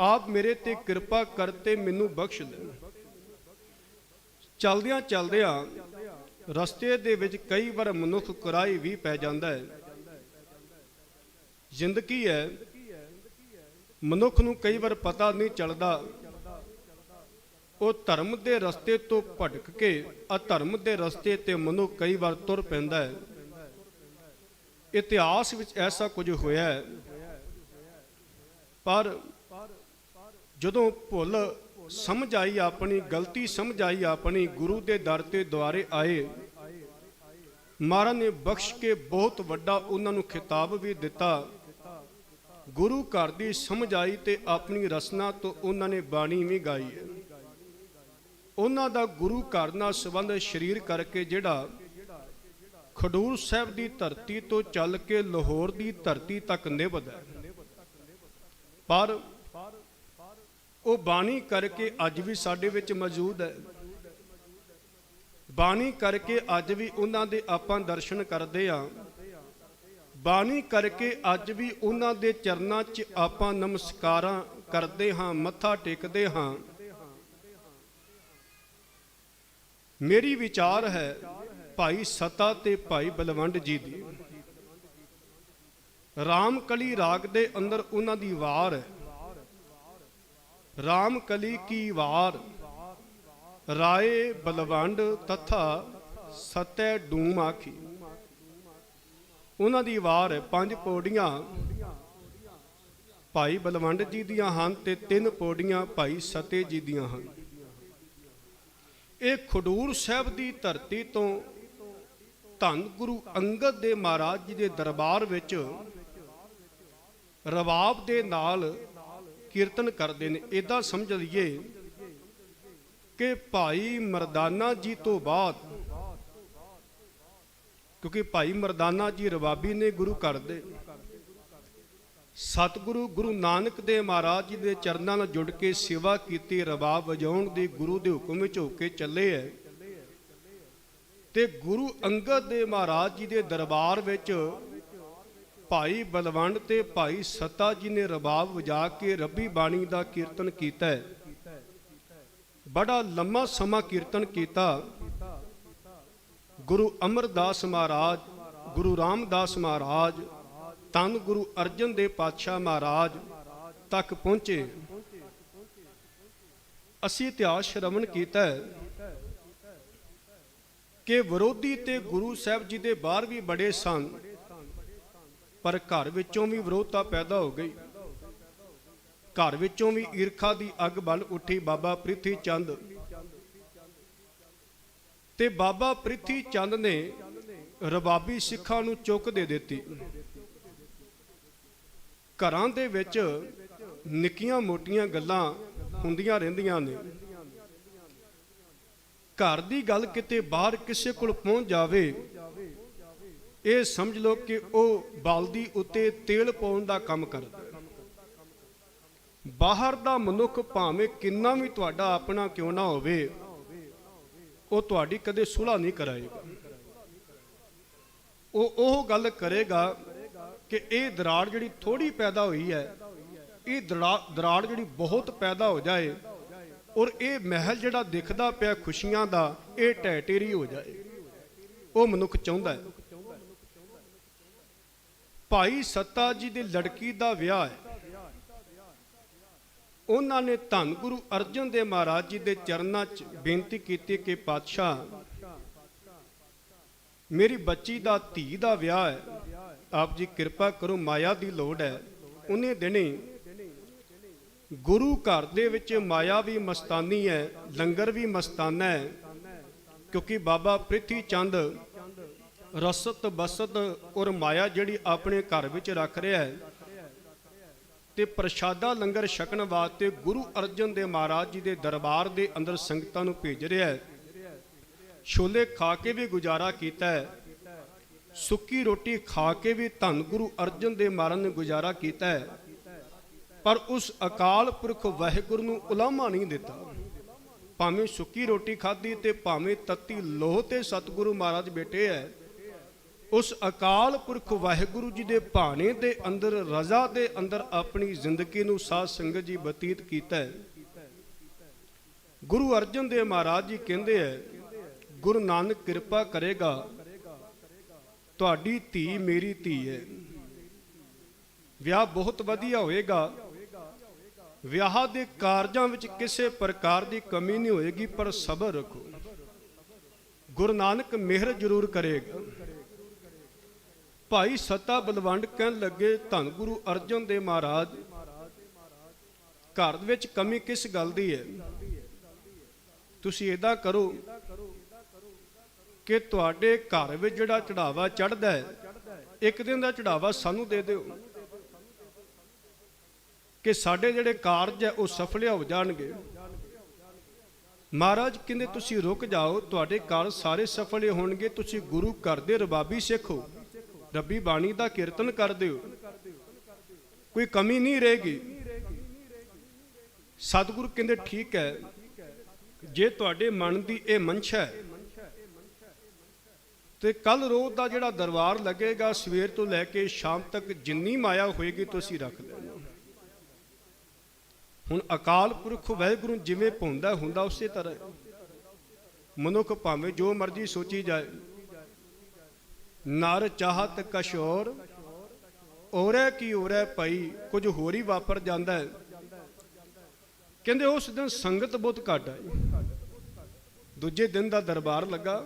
B: ਆਪ ਮੇਰੇ ਤੇ ਕਿਰਪਾ ਕਰਤੇ ਮੈਨੂੰ ਬਖਸ਼ ਲੈ। ਚਲਦਿਆਂ ਚਲਦਿਆਂ ਰਸਤੇ ਦੇ ਵਿੱਚ ਕਈ ਵਾਰ ਮਨੁੱਖ ਕੁਰਾਈ ਵੀ ਪੈ ਜਾਂਦਾ ਹੈ। ਜ਼ਿੰਦਗੀ ਹੈ, ਮਨੁੱਖ ਨੂੰ ਕਈ ਵਾਰ ਪਤਾ ਨਹੀਂ ਚੱਲਦਾ, ਉਹ ਧਰਮ ਦੇ ਰਸਤੇ ਤੋਂ ਭਟਕ ਕੇ ਅਧਰਮ ਦੇ ਰਸਤੇ ਤੇ ਮਨੁੱਖ ਕਈ ਵਾਰ ਤੁਰ ਪੈਂਦਾ ਹੈ। ਇਤਿਹਾਸ ਵਿੱਚ ਐਸਾ ਕੁਝ ਹੋਇਆ ਹੈ। ਪਰ ਜਦੋਂ ਭੁੱਲ ਸਮਝ ਆਈ, ਆਪਣੀ ਗਲਤੀ ਸਮਝ ਆਈ, ਆਪਣੀ ਗੁਰੂ ਦੇ ਦਰ ਤੇ ਦੁਆਰੇ ਆਏ, ਮਹਾਰਾਜ ਨੇ ਬਖਸ਼ ਕੇ ਬਹੁਤ ਵੱਡਾ ਉਹਨਾਂ ਨੂੰ ਖਿਤਾਬ ਵੀ ਦਿੱਤਾ। ਗੁਰੂ ਘਰ ਦੀ ਸਮਝ ਆਈ ਤੇ ਆਪਣੀ ਰਸਨਾ ਤੋਂ ਉਹਨਾਂ ਨੇ ਬਾਣੀ ਵੀ ਗਾਈ ਹੈ। ਉਹਨਾਂ ਦਾ ਗੁਰੂ ਘਰ ਨਾਲ ਸੰਬੰਧ ਸਰੀਰ ਕਰਕੇ ਜਿਹੜਾ ਖਡੂਰ ਸਾਹਿਬ ਦੀ ਧਰਤੀ ਤੋਂ ਚੱਲ ਕੇ ਲਾਹੌਰ ਦੀ ਧਰਤੀ ਤੱਕ ਨਿਭਦਾ, ਪਰ ਉਹ ਬਾਣੀ ਕਰਕੇ ਅੱਜ ਵੀ ਸਾਡੇ ਵਿੱਚ ਮੌਜੂਦ ਹੈ। ਬਾਣੀ ਕਰਕੇ ਅੱਜ ਵੀ ਉਹਨਾਂ ਦੇ ਆਪਾਂ ਦਰਸ਼ਨ ਕਰਦੇ ਹਾਂ। ਬਾਣੀ ਕਰਕੇ ਅੱਜ ਵੀ ਉਹਨਾਂ ਦੇ ਚਰਨਾਂ 'ਚ ਆਪਾਂ ਨਮਸਕਾਰਾਂ ਕਰਦੇ ਹਾਂ, ਮੱਥਾ ਟੇਕਦੇ ਹਾਂ। ਮੇਰੀ ਵਿਚਾਰ ਹੈ ਭਾਈ ਸਤਾ ਤੇ ਭਾਈ ਬਲਵੰਡ ਜੀ ਦੀ, ਰਾਮਕਲੀ ਰਾਗ ਦੇ ਅੰਦਰ ਉਹਨਾਂ ਦੀ ਵਾਰ ਹੈ। ਰਾਮਕਲੀ ਕੀ ਵਾਰ, ਰਾਏ ਬਲਵੰਡ ਤਥਾ ਸਤੈ ਡੂਮ ਆਖੀ। ਉਹਨਾਂ ਦੀ ਵਾਰ ਹੈ। 5 ਪੌੜੀਆਂ ਭਾਈ ਬਲਵੰਡ ਜੀ ਦੀਆਂ ਹਨ ਤੇ 3 ਪੌੜੀਆਂ ਭਾਈ ਸਤੇ ਜੀ ਦੀਆਂ ਹਨ। ਇਹ ਖਡੂਰ ਸਾਹਿਬ ਦੀ ਧਰਤੀ ਤੋਂ ਧੰਨ ਗੁਰੂ ਅੰਗਦ ਦੇਵ ਮਹਾਰਾਜ ਜੀ ਦੇ ਦਰਬਾਰ ਵਿੱਚ ਰਬਾਬ ਦੇ ਨਾਲ ਕੀਰਤਨ ਕਰਦੇ ਨੇ। ਇਦਾਂ ਸਮਝ ਲਈਏ ਕਿ ਭਾਈ ਮਰਦਾਨਾ ਜੀ ਤੋਂ ਬਾਅਦ, ਕਿਉਂਕਿ ਭਾਈ ਮਰਦਾਨਾ ਜੀ ਰਬਾਬੀ ਨੇ ਗੁਰੂ ਘਰ ਦੇ, ਸਤਿਗੁਰੂ ਗੁਰੂ ਨਾਨਕ ਦੇਵ ਮਹਾਰਾਜ ਜੀ ਦੇ ਚਰਨਾਂ ਨਾਲ ਜੁੜ ਕੇ ਸੇਵਾ ਕੀਤੀ, ਰਬਾਬ ਵਜਾਉਣ ਦੀ ਗੁਰੂ ਦੇ ਹੁਕਮ ਵਿੱਚ ਹੋ ਕੇ ਚੱਲੇ ਹੈ। ਤੇ ਗੁਰੂ ਅੰਗਦ ਦੇਵ ਮਹਾਰਾਜ ਜੀ ਦੇ ਦਰਬਾਰ ਵਿੱਚ ਭਾਈ ਬਲਵੰਡ ਤੇ ਭਾਈ ਸੱਤਾ ਜੀ ਨੇ ਰਬਾਬ ਵਜਾ ਕੇ ਰੱਬੀ ਬਾਣੀ ਦਾ ਕੀਰਤਨ ਕੀਤਾ ਹੈ। ਬੜਾ ਲੰਮਾ ਸਮਾਂ ਕੀਰਤਨ ਕੀਤਾ। ਗੁਰੂ ਅਮਰਦਾਸ ਮਹਾਰਾਜ, ਗੁਰੂ ਰਾਮਦਾਸ ਮਹਾਰਾਜ, ਧੰਨ ਗੁਰੂ ਅਰਜਨ ਦੇਵ ਪਾਤਸ਼ਾਹ ਮਹਾਰਾਜ ਤੱਕ ਪਹੁੰਚੇ। ਅਸੀਂ ਇਤਿਹਾਸ ਸ਼ਰਵਣ ਕੀਤਾ ਹੈ ਕਿ ਵਿਰੋਧੀ ਤੇ ਗੁਰੂ ਸਾਹਿਬ ਜੀ ਦੇ ਬਾਹਰ ਵੀ ਬੜੇ ਸਨ, ਪਰ ਘਰ ਵਿੱਚੋਂ ਵੀ ਵਿਰੋਧਤਾ ਪੈਦਾ ਹੋ ਗਈ। ਘਰ ਵਿੱਚੋਂ ਵੀ ਈਰਖਾ ਦੀ ਅੱਗ ਬਲ ਉੱਠੀ। ਬਾਬਾ ਪ੍ਰਿਥੀ ਚੰਦ ਤੇ ਬਾਬਾ ਪ੍ਰਿਥੀ ਚੰਦ ਨੇ ਰਬਾਬੀ ਸਿੱਖਾਂ ਨੂੰ ਚੁੱਕ ਦੇ ਦਿੱਤੀ। ਘਰਾਂ ਦੇ ਵਿੱਚ ਨਿੱਕੀਆਂ ਮੋਟੀਆਂ ਗੱਲਾਂ ਹੁੰਦੀਆਂ ਰਹਿੰਦੀਆਂ ਨੇ। ਘਰ ਦੀ ਗੱਲ ਕਿਤੇ ਬਾਹਰ ਕਿਸੇ ਕੋਲ ਪਹੁੰਚ ਜਾਵੇ, ਇਹ ਸਮਝ ਲਓ ਕਿ ਉਹ ਬਲਦੀ ਉੱਤੇ ਤੇਲ ਪਾਉਣ ਦਾ ਕੰਮ ਕਰਦਾ। ਬਾਹਰ ਦਾ ਮਨੁੱਖ ਭਾਵੇਂ ਕਿੰਨਾ ਵੀ ਤੁਹਾਡਾ ਆਪਣਾ ਕਿਉਂ ਨਾ ਹੋਵੇ, ਉਹ ਤੁਹਾਡੀ ਕਦੇ ਸੁਲ੍ਹਾ ਨਹੀਂ ਕਰਾਏਗਾ। ਉਹ ਗੱਲ ਕਰੇਗਾ ਕਿ ਇਹ ਦਰਾੜ ਜਿਹੜੀ ਥੋੜੀ ਪੈਦਾ ਹੋਈ ਹੈ, ਇਹ ਦਰਾੜ ਜਿਹੜੀ ਬਹੁਤ ਪੈਦਾ ਹੋ ਜਾਏ, ਔਰ ਇਹ ਮਹਿਲ ਜਿਹੜਾ ਦਿਖਦਾ ਪਿਆ ਖੁਸ਼ੀਆਂ ਦਾ, ਇਹ ਢਹਿ ਢੇਰੀ ਹੋ ਜਾਏ। ਉਹ ਮਨੁੱਖ ਚਾਹੁੰਦਾ ਹੈ। ਭਾਈ ਸੱਤਾ ਜੀ ਦੀ ਲੜਕੀ ਦਾ ਵਿਆਹ ਹੈ। ਉਹਨਾਂ ਨੇ ਧੰਨ ਗੁਰੂ ਅਰਜਨ ਦੇਵ ਮਹਾਰਾਜ ਜੀ ਦੇ ਚਰਨਾਂ 'ਚ ਬੇਨਤੀ ਕੀਤੀ ਕਿ ਪਾਤਸ਼ਾਹ, ਮੇਰੀ ਬੱਚੀ ਦਾ ਧੀ ਦਾ ਵਿਆਹ ਹੈ, ਆਪ ਜੀ ਕਿਰਪਾ ਕਰੋ, ਮਾਇਆ ਦੀ ਲੋੜ ਹੈ। ਉਹਨੇ ਦਿਨੇ ਗੁਰੂ ਘਰ ਦੇ ਵਿੱਚ ਮਾਇਆ ਵੀ ਮਸਤਾਨੀ ਹੈ, ਲੰਗਰ ਵੀ ਮਸਤਾਨਾ ਹੈ, ਕਿਉਂਕਿ ਬਾਬਾ ਪ੍ਰਿਥੀ ਚੰਦ ਰਸਤ ਬਸਤ ਔਰ ਮਾਇਆ ਜਿਹੜੀ ਆਪਣੇ ਘਰ ਵਿੱਚ ਰੱਖ ਰਿਹਾ ਹੈ, ਤੇ ਪ੍ਰਸ਼ਾਦਾ ਲੰਗਰ ਛਕਣ ਵਾਸਤੇ ਗੁਰੂ ਅਰਜਨ ਦੇਵ ਮਹਾਰਾਜ ਜੀ ਦੇ ਦਰਬਾਰ ਦੇ ਅੰਦਰ ਸੰਗਤਾਂ ਨੂੰ ਭੇਜ ਰਿਹਾ ਹੈ। ਛੋਲੇ ਖਾ ਕੇ ਵੀ ਗੁਜ਼ਾਰਾ ਕੀਤਾ ਹੈ, ਸੁੱਕੀ ਰੋਟੀ ਖਾ ਕੇ ਵੀ ਧੰਨ ਗੁਰੂ ਅਰਜਨ ਦੇਵ ਮਹਾਰਾਜ ਨੇ ਗੁਜ਼ਾਰਾ ਕੀਤਾ ਹੈ, ਪਰ ਉਸ ਅਕਾਲ ਪੁਰਖ ਵਾਹਿਗੁਰੂ ਨੂੰ ਉਲਾਮਾ ਨਹੀਂ ਦਿੱਤਾ। ਭਾਵੇਂ ਸੁੱਕੀ ਰੋਟੀ ਖਾਧੀ ਤੇ ਭਾਵੇਂ ਤੱਤੀ ਲੋਹ ਤੇ ਸਤਿਗੁਰੂ ਮਹਾਰਾਜ ਬੈਠੇ ਹੈ, ਉਸ ਅਕਾਲ ਪੁਰਖ ਵਾਹਿਗੁਰੂ ਜੀ ਦੇ ਭਾਣੇ ਦੇ ਅੰਦਰ, ਰਜ਼ਾ ਦੇ ਅੰਦਰ ਆਪਣੀ ਜ਼ਿੰਦਗੀ ਨੂੰ ਸਾਧ ਸੰਗਤ ਜੀ ਬਤੀਤ ਕੀਤਾ ਹੈ। ਗੁਰੂ ਅਰਜਨ ਦੇਵ ਮਹਾਰਾਜ ਜੀ ਕਹਿੰਦੇ ਹੈ, ਗੁਰੂ ਨਾਨਕ ਕਿਰਪਾ ਕਰੇਗਾ, ਤੁਹਾਡੀ ਧੀ ਮੇਰੀ ਧੀ ਹੈ, ਵਿਆਹ ਬਹੁਤ ਵਧੀਆ ਹੋਏਗਾ, ਵਿਆਹ ਦੇ ਕਾਰਜਾਂ ਵਿੱਚ ਕਿਸੇ ਪ੍ਰਕਾਰ ਦੀ ਕਮੀ ਨਹੀਂ ਹੋਏਗੀ, ਪਰ ਸਬਰ ਰੱਖੋ, ਗੁਰੂ ਨਾਨਕ ਮਿਹਰ ਜ਼ਰੂਰ ਕਰੇਗਾ। ਭਾਈ ਸੱਤਾ ਬਲਵੰਡ ਕਹਿਣ ਲੱਗੇ, ਧੰਨ ਗੁਰੂ ਅਰਜਨ ਦੇਵ ਮਹਾਰਾਜ, ਘਰ ਵਿੱਚ ਕਮੀ ਕਿਸ ਗੱਲ ਦੀ ਹੈ? ਤੁਸੀਂ ਏਦਾਂ ਕਰੋ ਕਿ ਤੁਹਾਡੇ ਘਰ ਵਿੱਚ ਜਿਹੜਾ ਚੜਾਵਾ ਚੜ੍ਹਦਾ ਹੈ, ਇੱਕ ਦਿਨ ਦਾ ਚੜਾਵਾ ਸਾਨੂੰ ਦੇ ਦਿਓ, ਕਿ ਸਾਡੇ ਜਿਹੜੇ ਕਾਰਜ ਹੈ ਉਹ ਸਫਲ ਹੋ ਜਾਣਗੇ। ਮਹਾਰਾਜ ਕਹਿੰਦੇ, ਤੁਸੀਂ ਰੁਕ ਜਾਓ, ਤੁਹਾਡੇ ਕਾਰਜ ਸਾਰੇ ਸਫਲ ਹੋਣਗੇ। ਤੁਸੀਂ ਗੁਰੂ ਘਰ ਦੇ ਰਬਾਬੀ ਸਿੱਖ ਹੋ, ਰੱਬੀ ਬਾਣੀ ਦਾ ਕੀਰਤਨ ਕਰਦੇ ਹੋ, ਕੋਈ ਕਮੀ ਨਹੀਂ ਰਹੇਗੀ। ਸਤਿਗੁਰੂ ਕਹਿੰਦੇ, ਠੀਕ ਹੈ, ਜੇ ਤੁਹਾਡੇ ਮਨ ਦੀ ਇਹ ਮਨਸ਼ਾ ਹੈ ਤੇ ਕੱਲ ਰੋਜ਼ ਦਾ ਜਿਹੜਾ ਦਰਬਾਰ ਲੱਗੇਗਾ, ਸਵੇਰ ਤੋਂ ਲੈ ਕੇ ਸ਼ਾਮ ਤੱਕ ਜਿੰਨੀ ਮਾਇਆ ਹੋਏਗੀ ਤੁਸੀਂ ਰੱਖ ਲੈਣਾ। ਹੁਣ ਅਕਾਲ ਪੁਰਖ ਵਾਹਿਗੁਰੂ ਜਿਵੇਂ ਭੁੰਦਾ ਹੁੰਦਾ, ਉਸੇ ਤਰ੍ਹਾਂ ਮਨੁੱਖ ਭਾਵੇਂ ਜੋ ਮਰਜ਼ੀ ਸੋਚੀ ਜਾਏ। ਨਰ ਚਾਹਤ ਕਸ਼ੋਰ ਔਰੇ ਕੀ ਔਰੇ ਪਈ, ਕੁਝ ਹੋਰ ਹੀ ਵਾਪਰ ਜਾਂਦਾ ਹੈ। ਕਹਿੰਦੇ ਉਸ ਦਿਨ ਸੰਗਤ ਬਹੁਤ ਘੱਟ ਆਈ। ਦੂਜੇ ਦਿਨ ਦਾ ਦਰਬਾਰ ਲੱਗਾ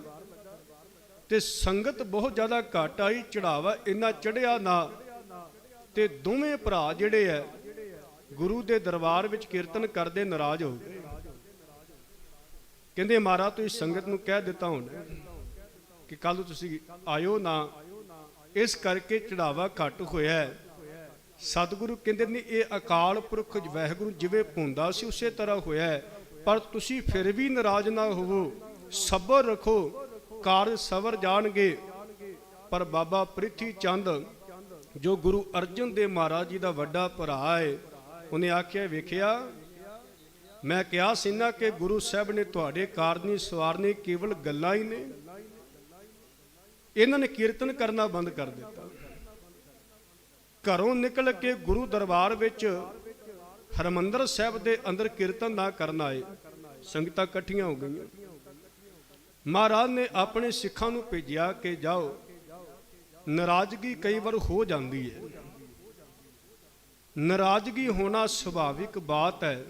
B: ਤੇ ਸੰਗਤ ਬਹੁਤ ਜ਼ਿਆਦਾ ਘੱਟ ਆਈ, ਚੜਾਵਾ ਇੰਨਾ ਚੜਿਆ ਨਾ। ਤੇ ਦੋਵੇਂ ਭਰਾ ਜਿਹੜੇ ਹੈ ਗੁਰੂ ਦੇ ਦਰਬਾਰ ਵਿੱਚ ਕੀਰਤਨ ਕਰਦੇ ਨਾਰਾਜ਼ ਹੋ ਗਏ। ਕਹਿੰਦੇ, ਮਹਾਰਾਜ ਤੁਸੀਂ ਸੰਗਤ ਨੂੰ ਕਹਿ ਦਿੱਤਾ ਹੋਣਾ ਕਿ ਕੱਲ ਤੁਸੀਂ ਆਇਓ ਨਾ, ਇਸ ਕਰਕੇ ਚੜਾਵਾ ਘੱਟ ਹੋਇਆ। ਸਤਿਗੁਰੂ ਕਹਿੰਦੇ ਨੇ, ਇਹ ਅਕਾਲ ਪੁਰਖ ਵਾਹਿਗੁਰੂ ਜਿਵੇਂ ਭੁੰਦਾ ਸੀ ਉਸੇ ਤਰ੍ਹਾਂ ਹੋਇਆ। ਪਰ ਤੁਸੀਂ ਫਿਰ ਵੀ ਨਾਰਾਜ਼ ਨਾ ਹੋਵੋ, ਸਬਰ ਰੱਖੋ, ਕਾਰਜ ਸਵਰ ਜਾਣਗੇ। ਪਰ ਬਾਬਾ ਪ੍ਰਿਥੀ ਚੰਦ ਜੋ ਗੁਰੂ ਅਰਜਨ ਦੇਵ ਮਹਾਰਾਜ ਜੀ ਦਾ ਵੱਡਾ ਭਰਾ ਹੈ, ਉਹਨੇ ਆਖਿਆ, ਵੇਖਿਆ ਮੈਂ ਕਿਹਾ ਸੀ ਨਾ ਕਿ ਗੁਰੂ ਸਾਹਿਬ ਨੇ ਤੁਹਾਡੇ ਕਾਰਜ ਨਹੀਂ ਸਵਾਰਨੇ, ਕੇਵਲ ਗੱਲਾਂ ਹੀ ਨੇ। ਇਹਨਾਂ ਨੇ ਕੀਰਤਨ ਕਰਨਾ ਬੰਦ ਕਰ ਦਿੱਤਾ। ਘਰੋਂ ਨਿਕਲ ਕੇ ਗੁਰੂ ਦਰਬਾਰ ਵਿੱਚ ਹਰਮੰਦਰ ਸਾਹਿਬ ਦੇ ਅੰਦਰ ਕੀਰਤਨ ਨਾ ਕਰਨ ਆਏ। ਸੰਗਤਾਂ ਇਕੱਠੀਆਂ ਹੋ ਗਈਆਂ। ਮਹਾਰਾਜ ਨੇ ਆਪਣੇ ਸਿੱਖਾਂ ਨੂੰ ਭੇਜਿਆ ਕਿ ਜਾਓ, ਨਾਰਾਜ਼ਗੀ ਕਈ ਵਾਰ ਹੋ ਜਾਂਦੀ ਹੈ, ਨਾਰਾਜ਼ਗੀ ਹੋਣਾ ਸੁਭਾਵਿਕ ਬਾਤ ਹੈ,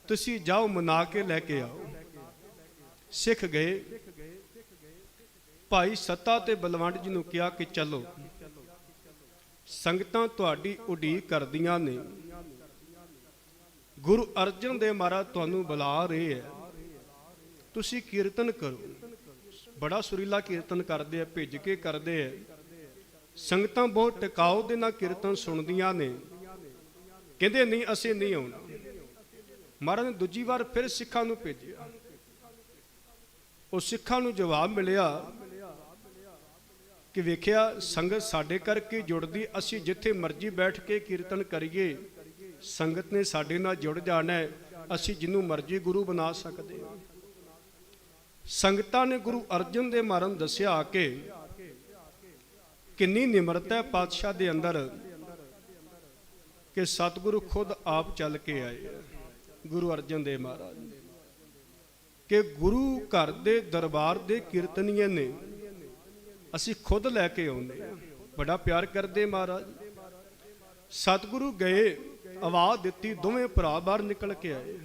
B: ਤੁਸੀਂ ਜਾਓ ਮਨਾ ਕੇ ਲੈ ਕੇ ਆਓ। ਸਿੱਖ ਗਏ। ਭਾਈ ਸੱਤਾ ਤੇ ਬਲਵੰਡ ਜੀ ਨੂੰ ਕਿਹਾ ਕਿ ਚਲੋ, ਸੰਗਤਾਂ ਤੁਹਾਡੀ ਉਡੀਕ ਕਰਦੀਆਂ ਨੇ, ਗੁਰੂ ਅਰਜਨ ਦੇਵ ਮਹਾਰਾਜ ਤੁਹਾਨੂੰ ਬੁਲਾ ਰਹੇ ਹੈ, ਤੁਸੀਂ ਕੀਰਤਨ ਕਰੋ। ਬੜਾ ਸੁਰੀਲਾ ਕੀਰਤਨ ਕਰਦੇ ਆ, ਭਿੱਜ ਕੇ ਕਰਦੇ ਆ। ਸੰਗਤਾਂ ਬਹੁਤ ਟਿਕਾਓ ਦੇ ਨਾਲ ਕੀਰਤਨ ਸੁਣਦੀਆਂ ਨੇ। ਕਹਿੰਦੇ ਨਹੀਂ, ਅਸੀਂ ਨਹੀਂ ਆਉਣਾ। ਮਹਾਰਾਜ ਨੇ ਦੂਜੀ ਵਾਰ ਫਿਰ ਸਿੱਖਾਂ ਨੂੰ ਭੇਜਿਆ। ਉਹ ਸਿੱਖਾਂ ਨੂੰ ਜਵਾਬ ਮਿਲਿਆ ਕਿ ਵੇਖਿਆ ਸੰਗਤ ਸਾਡੇ ਕਰਕੇ ਜੁੜਦੀ, ਅਸੀਂ ਜਿੱਥੇ ਮਰਜ਼ੀ ਬੈਠ ਕੇ ਕੀਰਤਨ ਕਰੀਏ, ਸੰਗਤ ਨੇ ਸਾਡੇ ਨਾਲ ਜੁੜ ਜਾਣਾ ਹੈ, ਅਸੀਂ ਜਿਹਨੂੰ ਮਰਜ਼ੀ ਗੁਰੂ ਬਣਾ ਸਕਦੇ ਹਾਂ। ਸੰਗਤਾਂ ਨੇ ਗੁਰੂ ਅਰਜਨ ਦੇਵ ਮਹਾਰਾਜ ਨੂੰ ਦੱਸਿਆ ਕਿ ਕਿੰਨੀ ਨਿਮਰਤਾ ਹੈ ਪਾਤਸ਼ਾਹ ਦੇ ਅੰਦਰ ਕਿ ਸਤਿਗੁਰੂ ਖੁਦ ਆਪ ਚੱਲ ਕੇ ਆਏ। ਗੁਰੂ ਅਰਜਨ ਦੇਵ ਮਹਾਰਾਜ ਕਿ ਗੁਰੂ ਘਰ ਦੇ ਦਰਬਾਰ ਦੇ ਕੀਰਤਨੀਏ ਨੇ, ਅਸੀਂ ਖੁਦ ਲੈ ਕੇ ਆਉਂਦੇ ਹਾਂ। ਬੜਾ ਪਿਆਰ ਕਰਦੇ ਮਹਾਰਾਜ। ਸਤਿਗੁਰੂ ਗਏ, ਆਵਾਜ਼ ਦਿੱਤੀ, ਦੋਵੇਂ ਭਰਾ ਬਾਹਰ ਨਿਕਲ ਕੇ ਆਏ।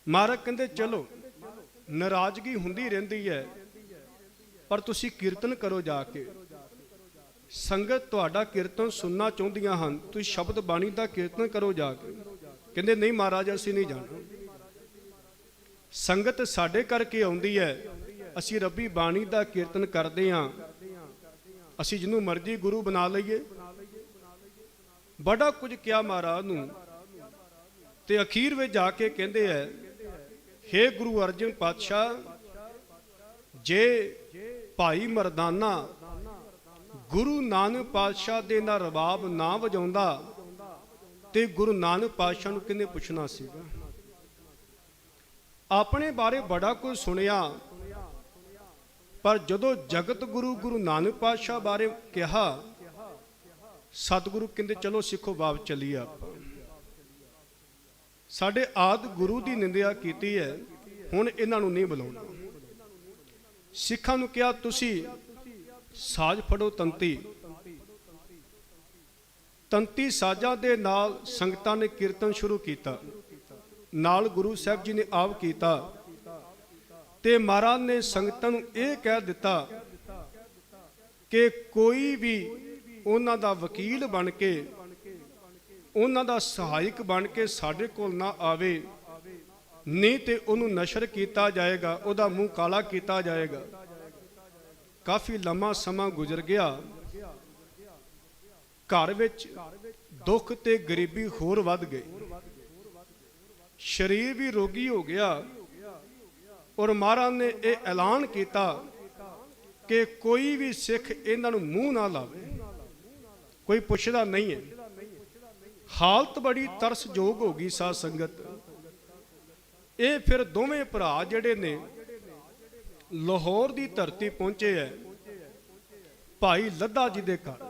B: ਮਹਾਰਾਜ ਕਹਿੰਦੇ ਚਲੋ, ਨਾਰਾਜ਼ਗੀ ਹੁੰਦੀ ਰਹਿੰਦੀ ਹੈ, ਪਰ ਤੁਸੀਂ ਕੀਰਤਨ ਕਰੋ ਜਾ ਕੇ। ਸੰਗਤ ਤੁਹਾਡਾ ਕੀਰਤਨ ਸੁਣਨਾ ਚਾਹੁੰਦੀਆਂ ਹਨ, ਤੁਸੀਂ ਸ਼ਬਦ ਬਾਣੀ ਦਾ ਕੀਰਤਨ ਕਰੋ ਜਾ ਕੇ। ਕਹਿੰਦੇ ਨਹੀਂ ਮਹਾਰਾਜ, ਅਸੀਂ ਨਹੀਂ ਜਾਣਾ। ਸੰਗਤ ਸਾਡੇ ਕਰਕੇ ਆਉਂਦੀ ਹੈ, ਅਸੀਂ ਰੱਬੀ ਬਾਣੀ ਦਾ ਕੀਰਤਨ ਕਰਦੇ ਹਾਂ, ਅਸੀਂ ਜਿਹਨੂੰ ਮਰਜ਼ੀ ਗੁਰੂ ਬਣਾ ਲਈਏ। ਬੜਾ ਕੁਝ ਕਿਹਾ ਮਹਾਰਾਜ ਨੂੰ, ਤੇ ਅਖੀਰ ਵਿੱਚ ਜਾ ਕੇ ਕਹਿੰਦੇ ਹੈ, ਹੇ ਗੁਰੂ ਅਰਜਨ ਪਾਤਸ਼ਾਹ, ਜੇ ਭਾਈ ਮਰਦਾਨਾ ਗੁਰੂ ਨਾਨਕ ਪਾਤਸ਼ਾਹ ਦੇ ਨਾਲ ਰਬਾਬ ਨਾ ਵਜਾਉਂਦਾ ਤੇ ਗੁਰੂ ਨਾਨਕ ਪਾਤਸ਼ਾਹ ਨੂੰ ਕਿਹਨੇ ਪੁੱਛਣਾ ਸੀਗਾ। ਆਪਣੇ ਬਾਰੇ ਬੜਾ ਕੁਝ ਸੁਣਿਆ, ਪਰ ਜਦੋਂ ਜਗਤ ਗੁਰੂ ਗੁਰੂ ਨਾਨਕ ਪਾਤਸ਼ਾਹ ਬਾਰੇ ਕਿਹਾ, ਸਤਿਗੁਰੂ ਕਹਿੰਦੇ ਚਲੋ ਸਿੱਖੋ ਬਾਪ ਚੱਲੀਏ ਆਪਾਂ। ਸਾਡੇ ਆਦਿ ਗੁਰੂ ਦੀ ਨਿੰਦਿਆ ਕੀਤੀ ਹੈ, ਹੁਣ ਇਹਨਾਂ ਨੂੰ ਨਹੀਂ ਬੁਲਾਉਣਾ। ਸਿੱਖਾਂ ਨੂੰ ਕਿਹਾ ਤੁਸੀਂ ਸਾਜ਼ ਫੜੋ, ਤੰਤੀ ਸਾਜ਼ਾਂ ਦੇ ਨਾਲ ਸੰਗਤਾਂ ਨੇ ਕੀਰਤਨ ਸ਼ੁਰੂ ਕੀਤਾ। ਨਾਲ ਗੁਰੂ ਸਾਹਿਬ ਜੀ ਨੇ ਆਪ ਕੀਤਾ ਤੇ ਮਹਾਰਾਜ ਨੇ ਸੰਗਤਾਂ ਨੂੰ ਇਹ ਕਹਿ ਦਿੱਤਾ ਕਿ ਕੋਈ ਵੀ ਉਹਨਾਂ ਦਾ ਵਕੀਲ ਬਣ ਕੇ, ਉਹਨਾਂ ਦਾ ਸਹਾਇਕ ਬਣ ਕੇ ਸਾਡੇ ਕੋਲ ਨਾ ਆਵੇ, ਨਹੀਂ ਤੇ ਉਹਨੂੰ ਨਸ਼ਰ ਕੀਤਾ ਜਾਏਗਾ, ਉਹਦਾ ਮੂੰਹ ਕਾਲਾ ਕੀਤਾ ਜਾਏਗਾ। ਕਾਫੀ ਲੰਮਾ ਸਮਾਂ ਗੁਜ਼ਰ ਗਿਆ। ਘਰ ਵਿੱਚ ਦੁੱਖ ਤੇ ਗਰੀਬੀ ਹੋਰ ਵੱਧ ਗਈ, ਸਰੀਰ ਵੀ ਰੋਗੀ ਹੋ ਗਿਆ। ਔਰ ਮਹਾਰਾਜ ਨੇ ਇਹ ਐਲਾਨ ਕੀਤਾ ਕਿ ਕੋਈ ਵੀ ਸਿੱਖ ਇਹਨਾਂ ਨੂੰ ਮੂੰਹ ਨਾ ਲਾਵੇ, ਕੋਈ ਪੁੱਛਦਾ ਨਹੀਂ ਹੈ। ਹਾਲਤ ਬੜੀ ਤਰਸਯੋਗ ਹੋ ਗਈ ਸਾਧ ਸੰਗਤ। ਇਹ ਫਿਰ ਦੋਵੇਂ ਭਰਾ ਜਿਹੜੇ ਨੇ ਲਾਹੌਰ ਦੀ ਧਰਤੀ ਪਹੁੰਚੇ ਹੈ, ਭਾਈ ਲੱਧਾ ਜੀ ਦੇ ਘਰ।